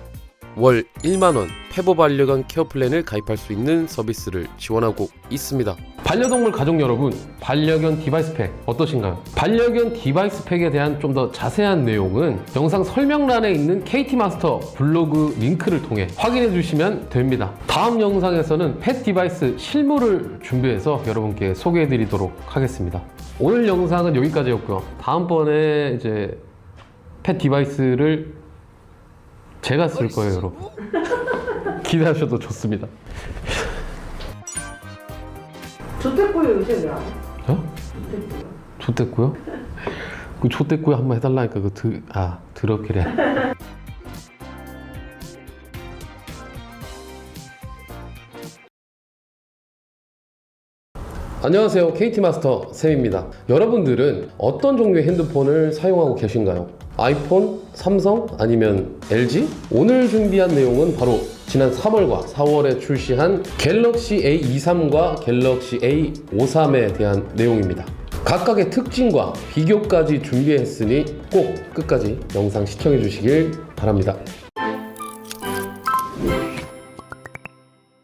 월 1만 원 페보 반려견 케어 플랜을 가입할 수 있는 서비스를 지원하고 있습니다. 반려동물 가족 여러분, 반려견 디바이스 팩 어떠신가요? 반려견 디바이스 팩에 대한 좀 더 자세한 내용은 영상 설명란에 있는 KT 마스터 블로그 링크를 통해 확인해 주시면 됩니다. 다음 영상에서는 펫 디바이스 실물을 준비해서 여러분께 소개해 드리도록 하겠습니다. 오늘 영상은 여기까지였고요. 다음번에 이제 펫 디바이스를 제가 쓸 거예요, 여러분. 기대하셔도 좋습니다. 조태구이 요새 왜 안 해? 어? 조태구이. 좋댔고요? 그 좋댔고요 한번 해달라니까 더럽기래. 안녕하세요, KT 마스터 샘입니다. 여러분들은 어떤 종류의 핸드폰을 사용하고 계신가요? 아이폰, 삼성, 아니면 LG? 오늘 준비한 내용은 바로 지난 3월과 4월에 출시한 갤럭시 A23과 갤럭시 A53에 대한 내용입니다. 각각의 특징과 비교까지 준비했으니 꼭 끝까지 영상 시청해 주시길 바랍니다.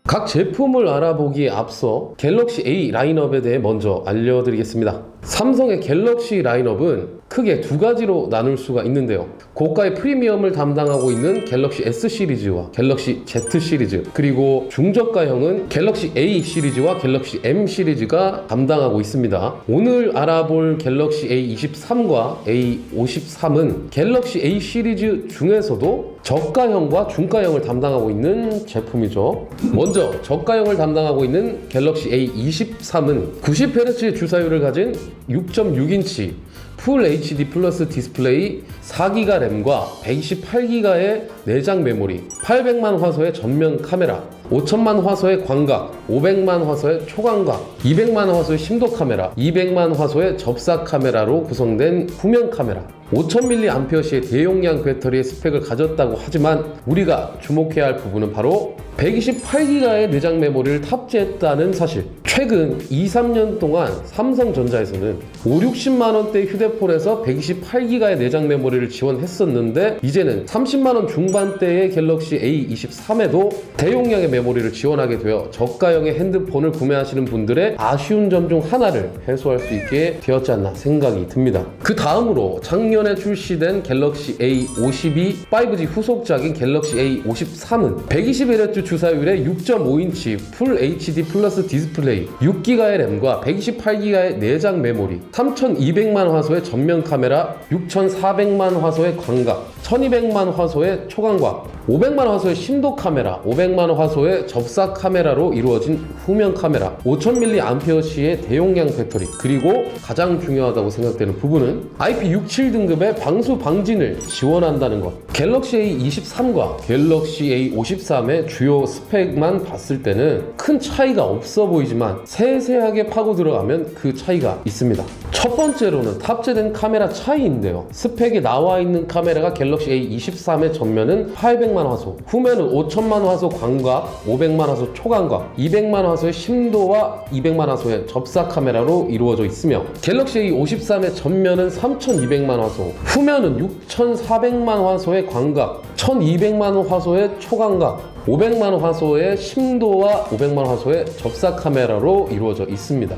각 제품을 알아보기에 앞서 갤럭시 A 라인업에 대해 먼저 알려드리겠습니다. 삼성의 갤럭시 라인업은 크게 두 가지로 나눌 수가 있는데요. 고가의 프리미엄을 담당하고 있는 갤럭시 S 시리즈와 갤럭시 Z 시리즈, 그리고 중저가형은 갤럭시 A 시리즈와 갤럭시 M 시리즈가 담당하고 있습니다. 오늘 알아볼 갤럭시 A23과 A53은 갤럭시 A 시리즈 중에서도 저가형과 중가형을 담당하고 있는 제품이죠. 먼저 저가형을 담당하고 있는 갤럭시 A23은 90Hz 주사율을 가진 6.6인치 풀 HD 플러스 디스플레이 4기가 램과 128기가의 내장 메모리, 800만 화소의 전면 카메라, 5000만 화소의 광각, 500만 화소의 초광각, 200만 화소의 심도 카메라, 200만 화소의 접사 카메라로 구성된 후면 카메라, 5000mAh의 대용량 배터리의 스펙을 가졌다고 하지만 우리가 주목해야 할 부분은 바로 128기가의 내장 메모리를 탑재했다는 사실. 최근 2-3년 동안 삼성전자에서는 5-60만원대 휴대폰에서 128기가의 내장 메모리를 지원했었는데 이제는 30만원 중반대의 갤럭시 A23에도 대용량의 메모리를 지원하게 되어 저가형의 핸드폰을 구매하시는 분들의 아쉬운 점 중 하나를 해소할 수 있게 되었지 않나 생각이 듭니다. 그 다음으로 작년에 출시된 갤럭시 A52 5G 후속작인 갤럭시 A53은 121Hz 주사율의 6.5인치 풀 HD 플러스 디스플레이, 6기가의 램과 128기가의 내장 메모리, 3200만 화소의 전면 카메라, 6400만 화소의 광각, 1200만 화소의 초광각, 500만 화소의 심도 카메라, 500만 화소의 접사 카메라로 이루어진 후면 카메라, 5000mAh의 대용량 배터리, 그리고 가장 중요하다고 생각되는 부분은 IP67 등급의 방수 방진을 지원한다는 것. 갤럭시 A23과 갤럭시 A53의 주요 스펙만 봤을 때는 큰 차이가 없어 보이지만 세세하게 파고 들어가면 그 차이가 있습니다. 첫 번째로는 탑재된 카메라 차이인데요. 스펙에 나와 있는 카메라가 갤럭시 A23의 전면은 800만 화소, 후면은 5000만 화소 광각, 500만 화소 초광각, 200만 화소의 심도와 200만 화소의 접사 카메라로 이루어져 있으며 갤럭시 A53의 전면은 3200만 화소, 후면은 6400만 화소의 광각, 1200만 화소의 초광각, 500만 화소의 심도와 500만 화소의 접사 카메라로 이루어져 있습니다.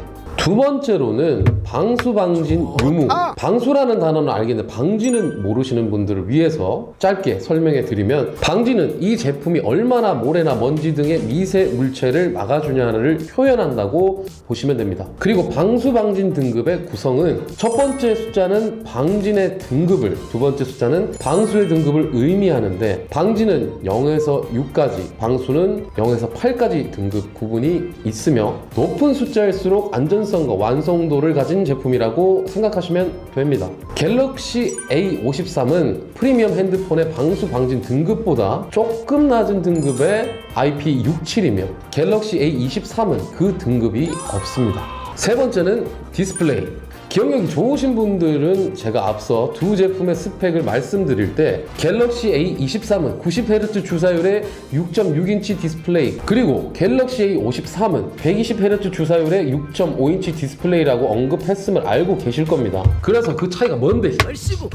두 번째로는 방수 방진 유무. 방수라는 단어는 알겠는데 방진은 모르시는 분들을 위해서 짧게 설명해 드리면, 방진은 이 제품이 얼마나 모래나 먼지 등의 미세 물체를 막아주냐를 표현한다고 보시면 됩니다. 그리고 방수 방진 등급의 구성은 첫 번째 숫자는 방진의 등급을, 두 번째 숫자는 방수의 등급을 의미하는데, 방진은 0에서 6까지, 방수는 0에서 8까지 등급 구분이 있으며 높은 숫자일수록 안전성과 완성도를 가진 제품이라고 생각하시면 됩니다. 갤럭시 A53은 프리미엄 핸드폰의 방수 방진 등급보다 조금 낮은 등급의 IP67이며 갤럭시 A23은 그 등급이 없습니다. 세 번째는 디스플레이. 기억력이 좋으신 분들은 제가 앞서 두 제품의 스펙을 말씀드릴 때 갤럭시 A23은 90Hz 주사율의 6.6인치 디스플레이, 그리고 갤럭시 A53은 120Hz 주사율의 6.5인치 디스플레이라고 언급했음을 알고 계실 겁니다. 그래서 그 차이가 뭔데?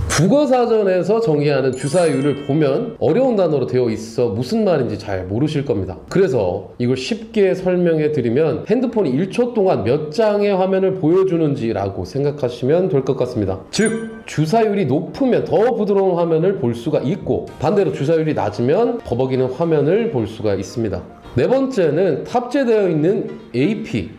국어사전에서 정의하는 주사율을 보면 어려운 단어로 되어 있어 무슨 말인지 잘 모르실 겁니다. 그래서 이걸 쉽게 설명해 드리면 핸드폰이 1초 동안 몇 장의 화면을 보여주는지 라고 생각하시면 될 것 같습니다. 즉 주사율이 높으면 더 부드러운 화면을 볼 수가 있고, 반대로 주사율이 낮으면 버벅이는 화면을 볼 수가 있습니다. 네 번째는 탑재되어 있는 AP가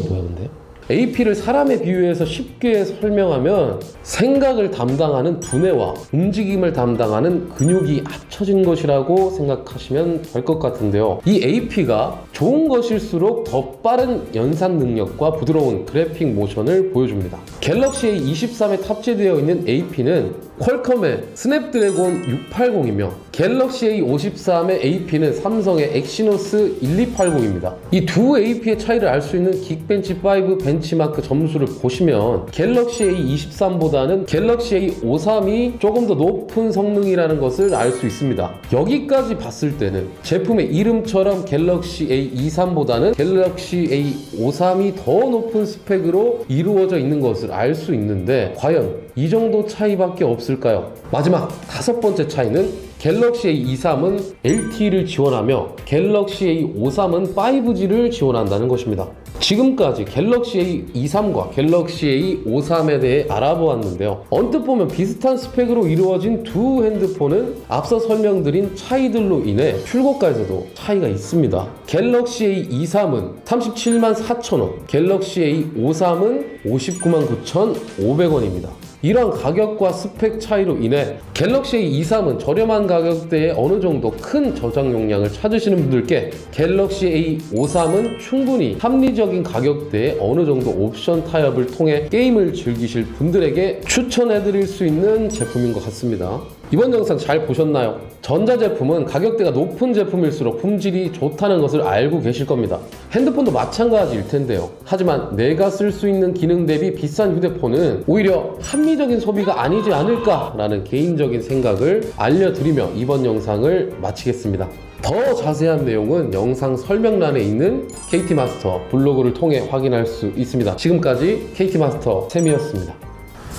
뭐야 근데? AP를 사람에 비유해서 쉽게 설명하면 생각을 담당하는 두뇌와 움직임을 담당하는 근육이 합쳐진 것이라고 생각하시면 될 것 같은데요. 이 AP가 좋은 것일수록 더 빠른 연산 능력과 부드러운 그래픽 모션을 보여줍니다. 갤럭시 A23에 탑재되어 있는 AP는 퀄컴의 스냅드래곤 680이며 갤럭시 A53의 AP는 삼성의 엑시노스 1280입니다. 이 두 AP의 차이를 알 수 있는 긱벤치5 벤치마크 점수를 보시면 갤럭시 A23보다는 갤럭시 A53이 조금 더 높은 성능이라는 것을 알 수 있습니다. 여기까지 봤을 때는 제품의 이름처럼 갤럭시 A23보다는 갤럭시 A53이 더 높은 스펙으로 이루어져 있는 것을 알 수 있는데, 과연 이 정도 차이밖에 없을까요? 마지막 다섯 번째 차이는 갤럭시 A23은 LTE를 지원하며 갤럭시 A53은 5G를 지원한다는 것입니다. 지금까지 갤럭시 A23과 갤럭시 A53에 대해 알아보았는데요. 언뜻 보면 비슷한 스펙으로 이루어진 두 핸드폰은 앞서 설명드린 차이들로 인해 출고가에서도 차이가 있습니다. 갤럭시 A23은 374,000원, 갤럭시 A53은 599,9,500원입니다. 이러한 가격과 스펙 차이로 인해 갤럭시 A23은 저렴한 가격대에 어느 정도 큰 저장 용량을 찾으시는 분들께 갤럭시 A53은 충분히 합리적인 가격대에 어느 정도 옵션 타협을 통해 게임을 즐기실 분들에게 추천해드릴 수 있는 제품인 것 같습니다. 이번 영상 잘 보셨나요? 전자제품은 가격대가 높은 제품일수록 품질이 좋다는 것을 알고 계실 겁니다. 핸드폰도 마찬가지일 텐데요. 하지만 내가 쓸 수 있는 기능 대비 비싼 휴대폰은 오히려 합리적인 소비가 아니지 않을까라는 개인적인 생각을 알려드리며 이번 영상을 마치겠습니다. 더 자세한 내용은 영상 설명란에 있는 KT마스터 블로그를 통해 확인할 수 있습니다. 지금까지 KT마스터 샘이었습니다.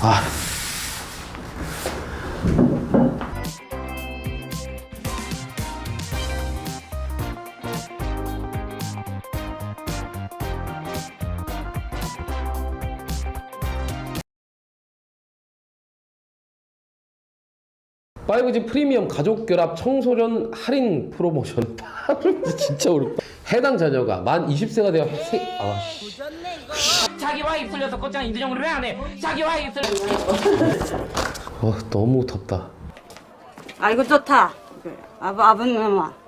아, 5G 프리미엄 가족 결합 청소년 할인 프로모션. 진짜 어렵다. 해당 자녀가 만 20세가 되어 자기와 입술려서 꽃장 인준형으로 왜 안 해? 자기와 입술. 너무 덥다. 아이고 좋다. 아버님아.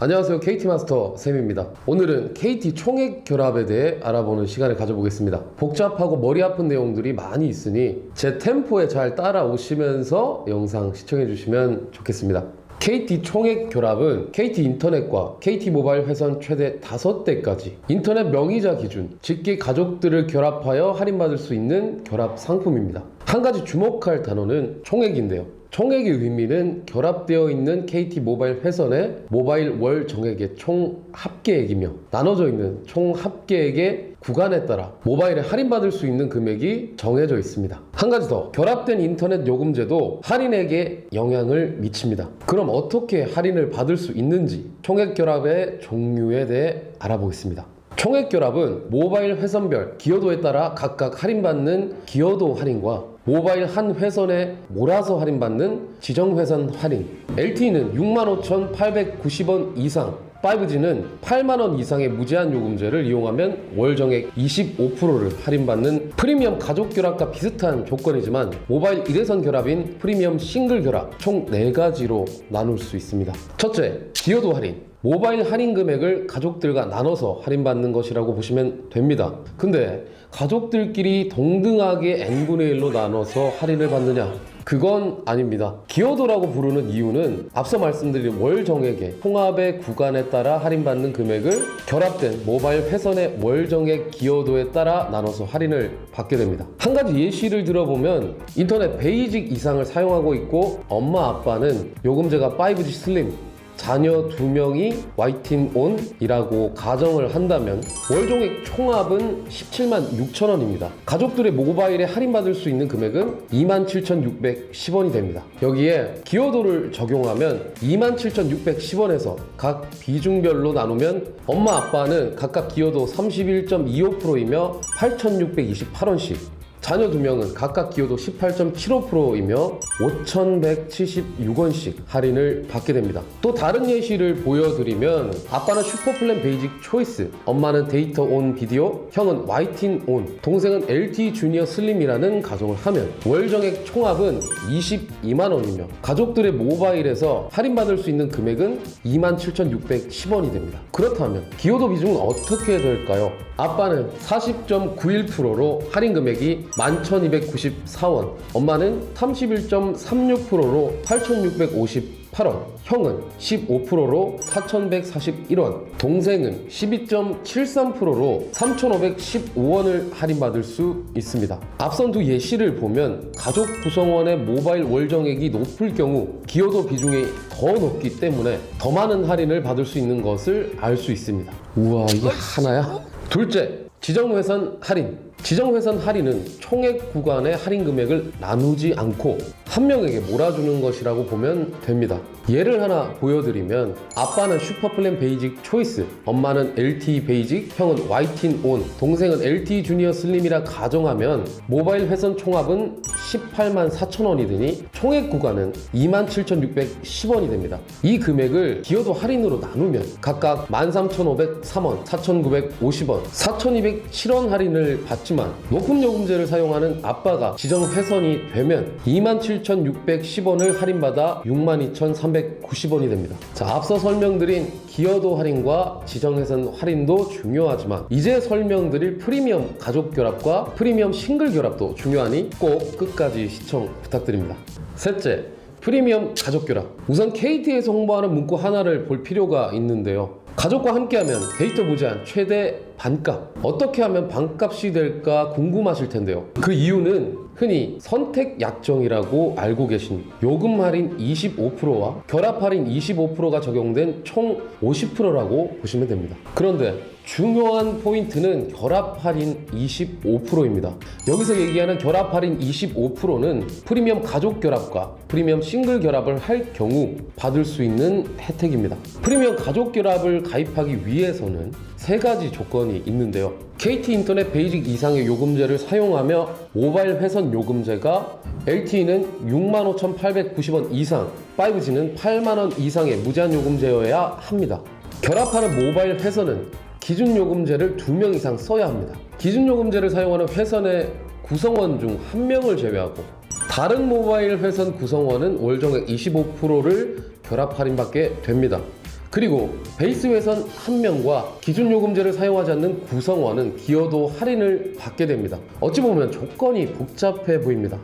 안녕하세요, KT마스터 샘입니다. 오늘은 KT 총액 결합에 대해 알아보는 시간을 가져보겠습니다. 복잡하고 머리 아픈 내용들이 많이 있으니 제 템포에 잘 따라오시면서 영상 시청해 주시면 좋겠습니다. KT 총액 결합은 KT 인터넷과 KT 모바일 회선 최대 5대까지 인터넷 명의자 기준 직계 가족들을 결합하여 할인받을 수 있는 결합 상품입니다. 한 가지 주목할 단어는 총액인데요. 총액의 의미는 결합되어 있는 KT 모바일 회선의 모바일 월 정액의 총 합계액이며 나눠져 있는 총 합계액의 구간에 따라 모바일에 할인받을 수 있는 금액이 정해져 있습니다. 한 가지 더, 결합된 인터넷 요금제도 할인액에 영향을 미칩니다. 그럼 어떻게 할인을 받을 수 있는지 총액 결합의 종류에 대해 알아보겠습니다. 총액 결합은 모바일 회선별 기여도에 따라 각각 할인받는 기여도 할인과 모바일 한 회선에 몰아서 할인받는 지정 회선 할인, LTE는 65,890원 이상, 5G는 8만원 이상의 무제한 요금제를 이용하면 월정액 25%를 할인받는 프리미엄 가족 결합과 비슷한 조건이지만 모바일 1회선 결합인 프리미엄 싱글 결합 총 4가지로 나눌 수 있습니다. 첫째, 기여도 할인. 모바일 할인 금액을 가족들과 나눠서 할인받는 것이라고 보시면 됩니다. 근데 가족들끼리 동등하게 n분의 1로 나눠서 할인을 받느냐? 그건 아닙니다. 기여도라고 부르는 이유는 앞서 말씀드린 월 정액의 통합의 구간에 따라 할인받는 금액을 결합된 모바일 회선의 월 정액 기여도에 따라 나눠서 할인을 받게 됩니다. 한 가지 예시를 들어보면 인터넷 베이직 이상을 사용하고 있고 엄마 아빠는 요금제가 5G 슬림, 자녀 2명이 YTN ON이라고 가정을 한다면 월정액 총합은 17만 6천원입니다. 가족들의 모바일에 할인받을 수 있는 금액은 27,610원이 됩니다. 여기에 기여도를 적용하면 27,610원에서 각 비중별로 나누면 엄마 아빠는 각각 기여도 31.25%이며 8,628원씩, 자녀 2명은 각각 기여도 18.75%이며 5,176원씩 할인을 받게 됩니다. 또 다른 예시를 보여드리면 아빠는 슈퍼플랜 베이직 초이스, 엄마는 데이터 온 비디오, 형은 YTN 온, 동생은 LTE 주니어 슬림이라는 가정을 하면 월정액 총합은 22만원이며 가족들의 모바일에서 할인받을 수 있는 금액은 27,610원이 됩니다. 그렇다면 기여도 비중은 어떻게 될까요? 아빠는 40.91%로 할인 금액이 11,294원, 엄마는 31.36%로 8,658원, 형은 15%로 4,141원, 동생은 12.73%로 3,515원을 할인받을 수 있습니다. 앞선 두 예시를 보면 가족 구성원의 모바일 월정액이 높을 경우 기여도 비중이 더 높기 때문에 더 많은 할인을 받을 수 있는 것을 알 수 있습니다. 우와, 이게 하나야? 둘째, 지정회선 할인. 지정회선 할인은 총액 구간의 할인 금액을 나누지 않고 한 명에게 몰아주는 것이라고 보면 됩니다. 예를 하나 보여드리면 아빠는 슈퍼플랜 베이직 초이스, 엄마는 LTE 베이직, 형은 YTN 온, 동생은 LTE 주니어 슬림이라 가정하면 모바일 회선 총합은 18만 4천원이 드니 총액 구간은 27,610원이 됩니다. 이 금액을 기여도 할인으로 나누면 각각 13,503원, 4,950원, 4,207원 할인을 받지만 높은 요금제를 사용하는 아빠가 지정 회선이 되면 27,610원을 할인받아 62,390원이 됩니다. 자, 앞서 설명드린 기여도 할인과 지정회선 할인도 중요하지만 이제 설명드릴 프리미엄 가족 결합과 프리미엄 싱글 결합도 중요하니 꼭 끝까지 시청 부탁드립니다. 셋째, 프리미엄 가족 결합. 우선 KT에서 홍보하는 문구 하나를 볼 필요가 있는데요. 가족과 함께하면 데이터 무제한 최대 반값. 어떻게 하면 반값이 될까 궁금하실 텐데요. 그 이유는 흔히 선택 약정이라고 알고 계신 요금 할인 25%와 결합 할인 25%가 적용된 총 50%라고 보시면 됩니다. 그런데 중요한 포인트는 결합 할인 25%입니다. 여기서 얘기하는 결합 할인 25%는 프리미엄 가족 결합과 프리미엄 싱글 결합을 할 경우 받을 수 있는 혜택입니다. 프리미엄 가족 결합을 가입하기 위해서는 3가지 조건이 있는데요. KT 인터넷 베이직 이상의 요금제를 사용하며 모바일 회선 요금제가 LTE는 65,890원 이상, 5G는 8만원 이상의 무제한 요금제여야 합니다. 결합하는 모바일 회선은 기준 요금제를 2명 이상 써야 합니다. 기준 요금제를 사용하는 회선의 구성원 중 1명을 제외하고 다른 모바일 회선 구성원은 월정액 25%를 결합 할인받게 됩니다. 그리고 베이스 회선 1명과 기준 요금제를 사용하지 않는 구성원은 기여도 할인을 받게 됩니다. 어찌 보면 조건이 복잡해 보입니다.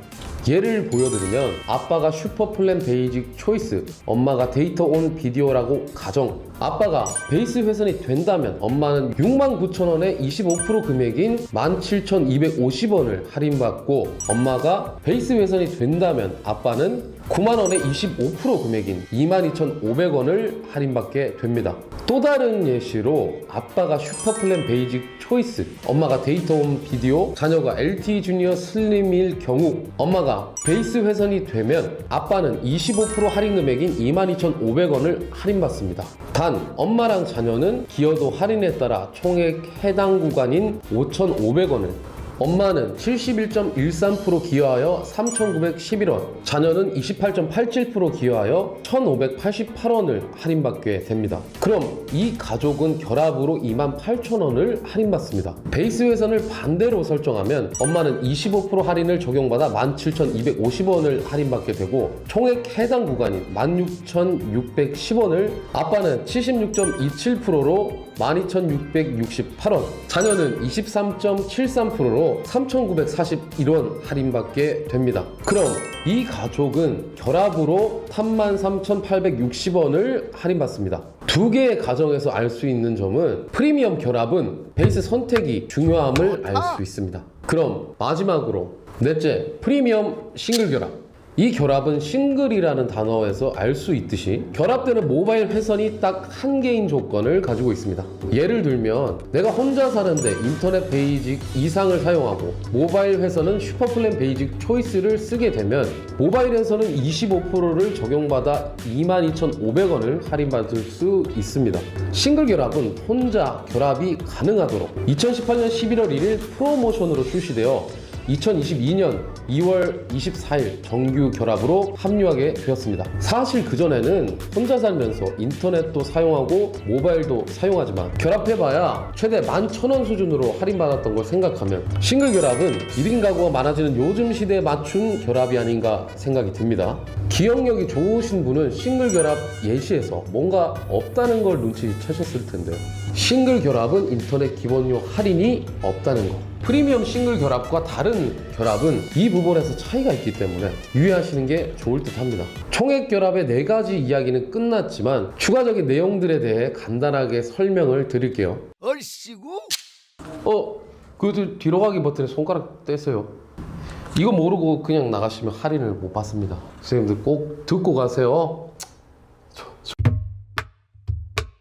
예를 보여드리면 아빠가 슈퍼플랜 베이직 초이스, 엄마가 데이터 온 비디오라고 가정. 아빠가 베이스 회선이 된다면 엄마는 69,000원에 25% 금액인 17,250원을 할인받고, 엄마가 베이스 회선이 된다면 아빠는 9만원에 25% 금액인 22,500원을 할인받게 됩니다. 또 다른 예시로 아빠가 슈퍼플랜 베이직 초이스, 엄마가 데이터 온 비디오, 자녀가 LTE 주니어 슬림일 경우 엄마가 베이스 회선이 되면 아빠는 25% 할인 금액인 22,500원을 할인받습니다. 단 엄마랑 자녀는 기여도 할인에 따라 총액 해당 구간인 5,500원을, 엄마는 71.13% 기여하여 3,911원, 자녀는 28.87% 기여하여 1,588원을 할인받게 됩니다. 그럼 이 가족은 결합으로 28,000원을 할인받습니다. 베이스 회선을 반대로 설정하면 엄마는 25% 할인을 적용받아 17,250원을 할인받게 되고, 총액 해당 구간인 16,610원을 아빠는 76.27%로 12,668원, 자녀는 23.73%로 3,941원 할인받게 됩니다. 그럼 이 가족은 결합으로 33,860원을 할인받습니다. 두 개의 가정에서 알 수 있는 점은 프리미엄 결합은 베이스 선택이 중요함을 알 수 있습니다. 그럼 마지막으로 넷째, 프리미엄 싱글 결합. 이 결합은 싱글이라는 단어에서 알 수 있듯이 결합되는 모바일 회선이 딱 한 개인 조건을 가지고 있습니다. 예를 들면 내가 혼자 사는데 인터넷 베이직 이상을 사용하고 모바일 회선은 슈퍼플랜 베이직 초이스를 쓰게 되면 모바일에서는 25%를 적용받아 22,500원을 할인받을 수 있습니다. 싱글 결합은 혼자 결합이 가능하도록 2018년 11월 1일 프로모션으로 출시되어 2022년 2월 24일 정규 결합으로 합류하게 되었습니다. 사실 그전에는 혼자 살면서 인터넷도 사용하고 모바일도 사용하지만 결합해봐야 최대 11,000원 수준으로 할인받았던 걸 생각하면 싱글 결합은 1인 가구가 많아지는 요즘 시대에 맞춘 결합이 아닌가 생각이 듭니다. 기억력이 좋으신 분은 싱글 결합 예시에서 뭔가 없다는 걸 눈치채셨을 텐데요. 싱글 결합은 인터넷 기본료 할인이 없다는 거, 프리미엄 싱글 결합과 다른 결합은 이 부분에서 차이가 있기 때문에 유의하시는 게 좋을 듯 합니다. 총액 결합의 4가지 이야기는 끝났지만 추가적인 내용들에 대해 간단하게 설명을 드릴게요. 얼씨구? 그 뒤로 가기 버튼에 손가락 떼세요. 이거 모르고 그냥 나가시면 할인을 못 받습니다. 선생님들 꼭 듣고 가세요.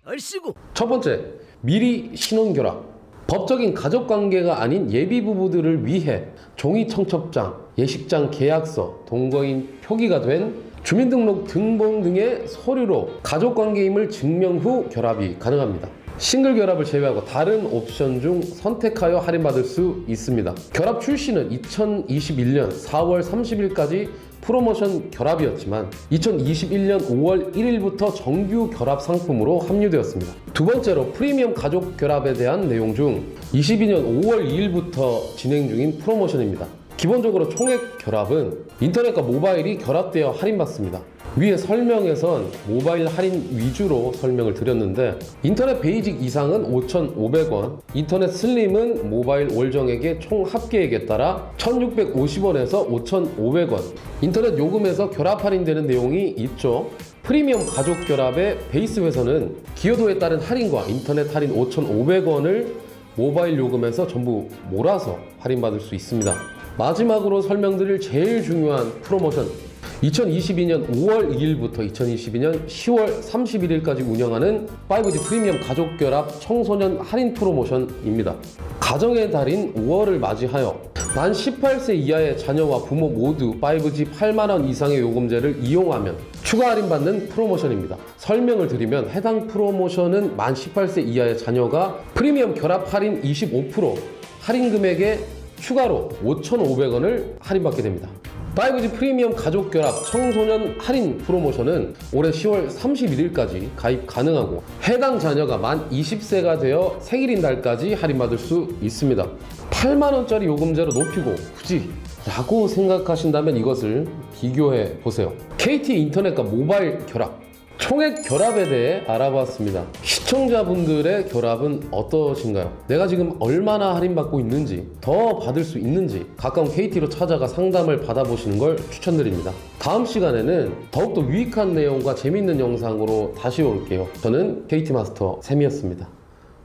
얼씨구? 첫 번째, 미리 신혼 결합. 법적인 가족관계가 아닌 예비 부부들을 위해 종이 청첩장, 예식장 계약서, 동거인 표기가 된 주민등록 등본 등의 서류로 가족관계임을 증명 후 결합이 가능합니다. 싱글 결합을 제외하고 다른 옵션 중 선택하여 할인받을 수 있습니다. 결합 출시는 2021년 4월 30일까지 프로모션 결합이었지만 2021년 5월 1일부터 정규 결합 상품으로 합류되었습니다. 두 번째로 프리미엄 가족 결합에 대한 내용 중 22년 5월 2일부터 진행 중인 프로모션입니다. 기본적으로 총액 결합은 인터넷과 모바일이 결합되어 할인받습니다. 위에 설명에선 모바일 할인 위주로 설명을 드렸는데 인터넷 베이직 이상은 5,500원, 인터넷 슬림은 모바일 월정액의 총 합계액에 따라 1,650원에서 5,500원, 인터넷 요금에서 결합 할인되는 내용이 있죠. 프리미엄 가족 결합의 베이스 회선은 기여도에 따른 할인과 인터넷 할인 5,500원을 모바일 요금에서 전부 몰아서 할인받을 수 있습니다. 마지막으로 설명드릴 제일 중요한 프로모션, 2022년 5월 2일부터 2022년 10월 31일까지 운영하는 5G 프리미엄 가족결합 청소년 할인 프로모션입니다. 가정의 달인 5월을 맞이하여 만 18세 이하의 자녀와 부모 모두 5G 8만원 이상의 요금제를 이용하면 추가 할인받는 프로모션입니다. 설명을 드리면 해당 프로모션은 만 18세 이하의 자녀가 프리미엄 결합 할인 25% 할인 금액에 추가로 5,500원을 할인받게 됩니다. 5G 프리미엄 가족 결합 청소년 할인 프로모션은 올해 10월 31일까지 가입 가능하고 해당 자녀가 만 20세가 되어 생일인 날까지 할인받을 수 있습니다. 8만원짜리 요금제로 높이고 굳이 라고 생각하신다면 이것을 비교해 보세요. KT 인터넷과 모바일 결합, 총액 결합에 대해 알아봤습니다. 시청자분들의 결합은 어떠신가요? 내가 지금 얼마나 할인받고 있는지, 더 받을 수 있는지 가까운 KT로 찾아가 상담을 받아보시는 걸 추천드립니다. 다음 시간에는 더욱더 유익한 내용과 재밌는 영상으로 다시 올게요. 저는 KT 마스터 샘이었습니다.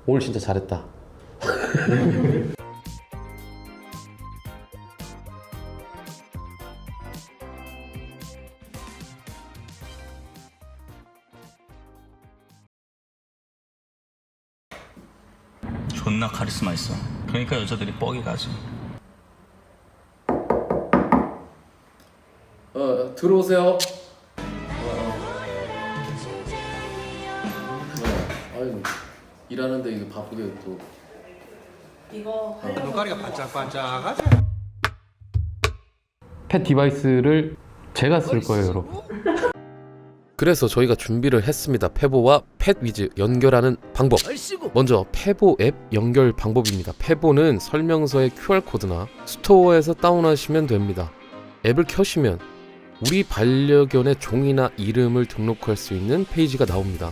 오늘 진짜 잘했다. 존나 카리스마 있어. 그러니까 여자들이 뻑이 가지. 들어오세요. 아유, 일하는데 이거 바쁘게 또. 이거 하려고 눈가리가 반짝반짝하지? 펫 디바이스를 제가 쓸 거예요, 여러분. 그래서 저희가 준비를 했습니다. 페보와 펫위즈 연결하는 방법. 먼저 페보 앱 연결 방법입니다. 페보는 설명서에 QR코드나 스토어에서 다운하시면 됩니다. 앱을 켜시면 우리 반려견의 종이나 이름을 등록할 수 있는 페이지가 나옵니다.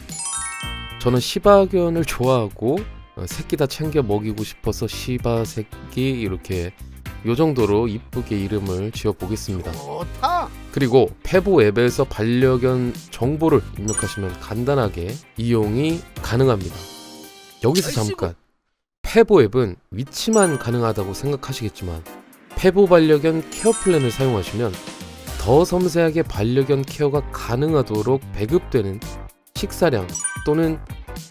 저는 시바견을 좋아하고 새끼 다 챙겨 먹이고 싶어서 시바 새끼 이렇게 요 정도로 이쁘게 이름을 지어 보겠습니다. 그리고 페보 앱에서 반려견 정보를 입력하시면 간단하게 이용이 가능합니다. 여기서 잠깐, 페보 앱은 위치만 가능하다고 생각하시겠지만 페보 반려견 케어 플랜을 사용하시면 더 섬세하게 반려견 케어가 가능하도록 배급되는 식사량 또는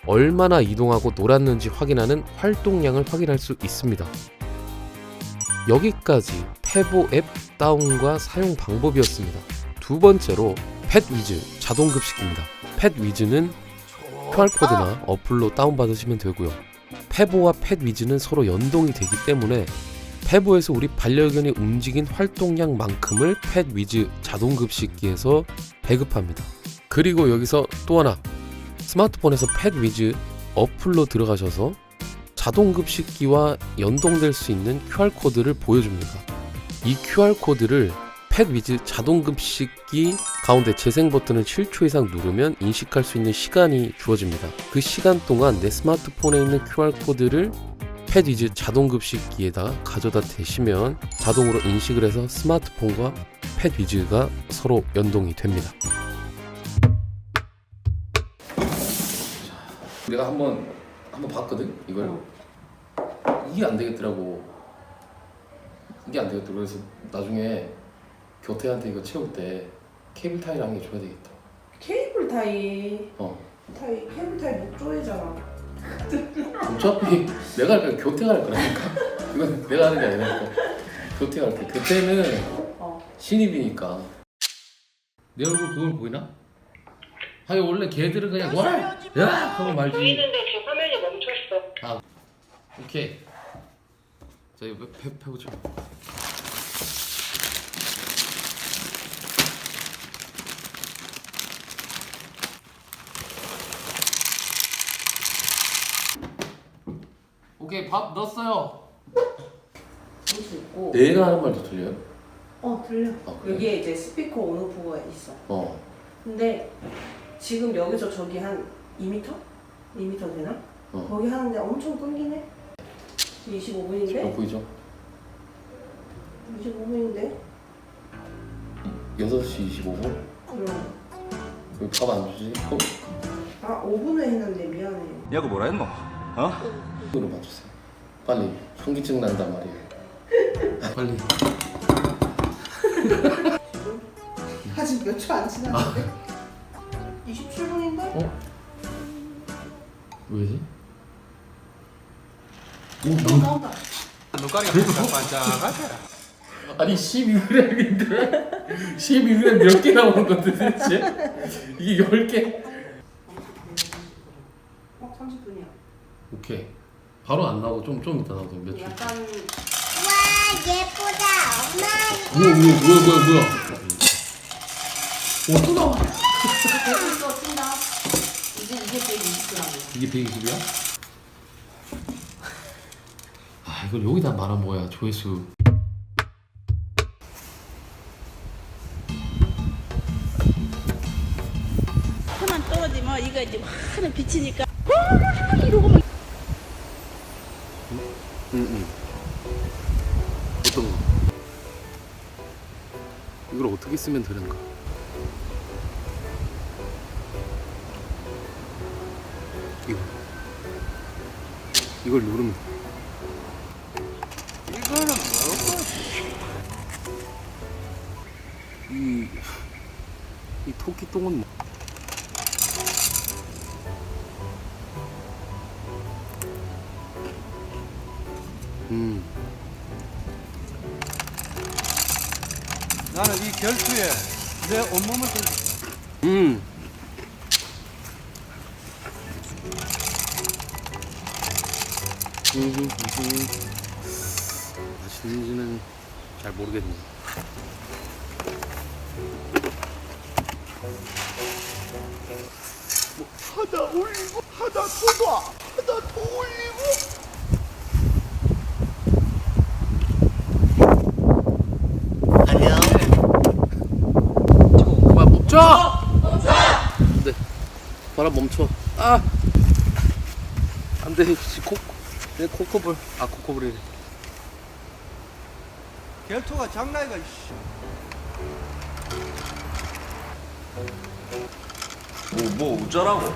얼마나 이동하고 놀았는지 확인하는 활동량을 확인할 수 있습니다. 여기까지 페보 앱 다운과 사용 방법이었습니다. 두 번째로 펫위즈 자동급식입니다. 펫위즈는 QR코드나 어플로 다운받으시면 되고요. 페보와 펫위즈는 서로 연동이 되기 때문에 페보에서 우리 반려견이 움직인 활동량만큼을 펫위즈 자동급식기에서 배급합니다. 그리고 여기서 또 하나, 스마트폰에서 펫위즈 어플로 들어가셔서 자동급식기와 연동될 수 있는 QR코드를 보여줍니다. 이 QR코드를 펫위즈 자동급식기 가운데 재생 버튼을 7초 이상 누르면 인식할 수 있는 시간이 주어집니다. 그 시간 동안 내 스마트폰에 있는 QR코드를 펫위즈 자동급식기에다 가져다 대시면 자동으로 인식을 해서 스마트폰과 펫위즈가 서로 연동이 됩니다. 내가 한번 봤거든 이걸. 이게 안 되겠더라고. 이게 안 되겠더라고. 그래서 나중에 교태한테 이거 채울 때 케이블 타이를 한 개 줘야 되겠다. 케이블 타이 케이블 타이 못 조이잖아. 어차피 내가 할 거야. 교태가 할 거라니까. 이건 내가 하는 게 아니니까 교태가 할 거야. 교태는 신입이니까. 내 얼굴 그걸 보이나? 아니 원래 걔들은 그냥 와! 야! 하고 말지. 보이는데 지금 화면이 멈췄어. 아, 오케이. 자 이거 펴보자. 오케이, 밥 넣었어요. 볼수 있고. 내가 하는 말도 들려요? 들려. 아, 그래? 여기에 이제 스피커 온오프가 있어. 근데 지금 여기서 저기 한 2m? 2m 되나? 거기 하는데 엄청 끊기네. 25분인데? 보이죠? 25분인데? 6시 25분? 그럼. 왜 밥 안 주지? 5분을 했는데 미안해. 야구 뭐라 했노? 어? 으로 봐주세요. 빨리. 현기증 난단 말이에요. 빨리. 아직 몇 초 안 지났는데? 27분인데? 왜지? 나온다. 눈가리가 반짝반짝하지? 아니 12g인데 12g 몇 개 나오는 건데 대체? 이게 10개? 30분이야. 오케이. 바로 안 나오고 좀 이따 나오고 몇 초? 약간 예쁘다, 엄마. 뭐야? 또 나와. 이거 튄다. 이게 120g이야. 이게 120이야? 아 이걸 여기다 말아 먹어야 조회수. 하면 또 여기가 이제 환한 빛이니까 어떤 거? 이걸 어떻게 쓰면 되는가? 이걸 누르면 이거는 뭐고? 이 토끼 똥은 뭐? 나는 이 결투에 내 온몸을 던졌어. 맛있는지는 잘 모르겠네. 하다 올리고 하다 쏟아 하다 더 올리고. 그만 멈춰! 안돼. 바람 멈춰. 아! 안돼. 내 코코볼. 아 코코볼이래. 결투가 장난이가. 뭐 어쩌라고?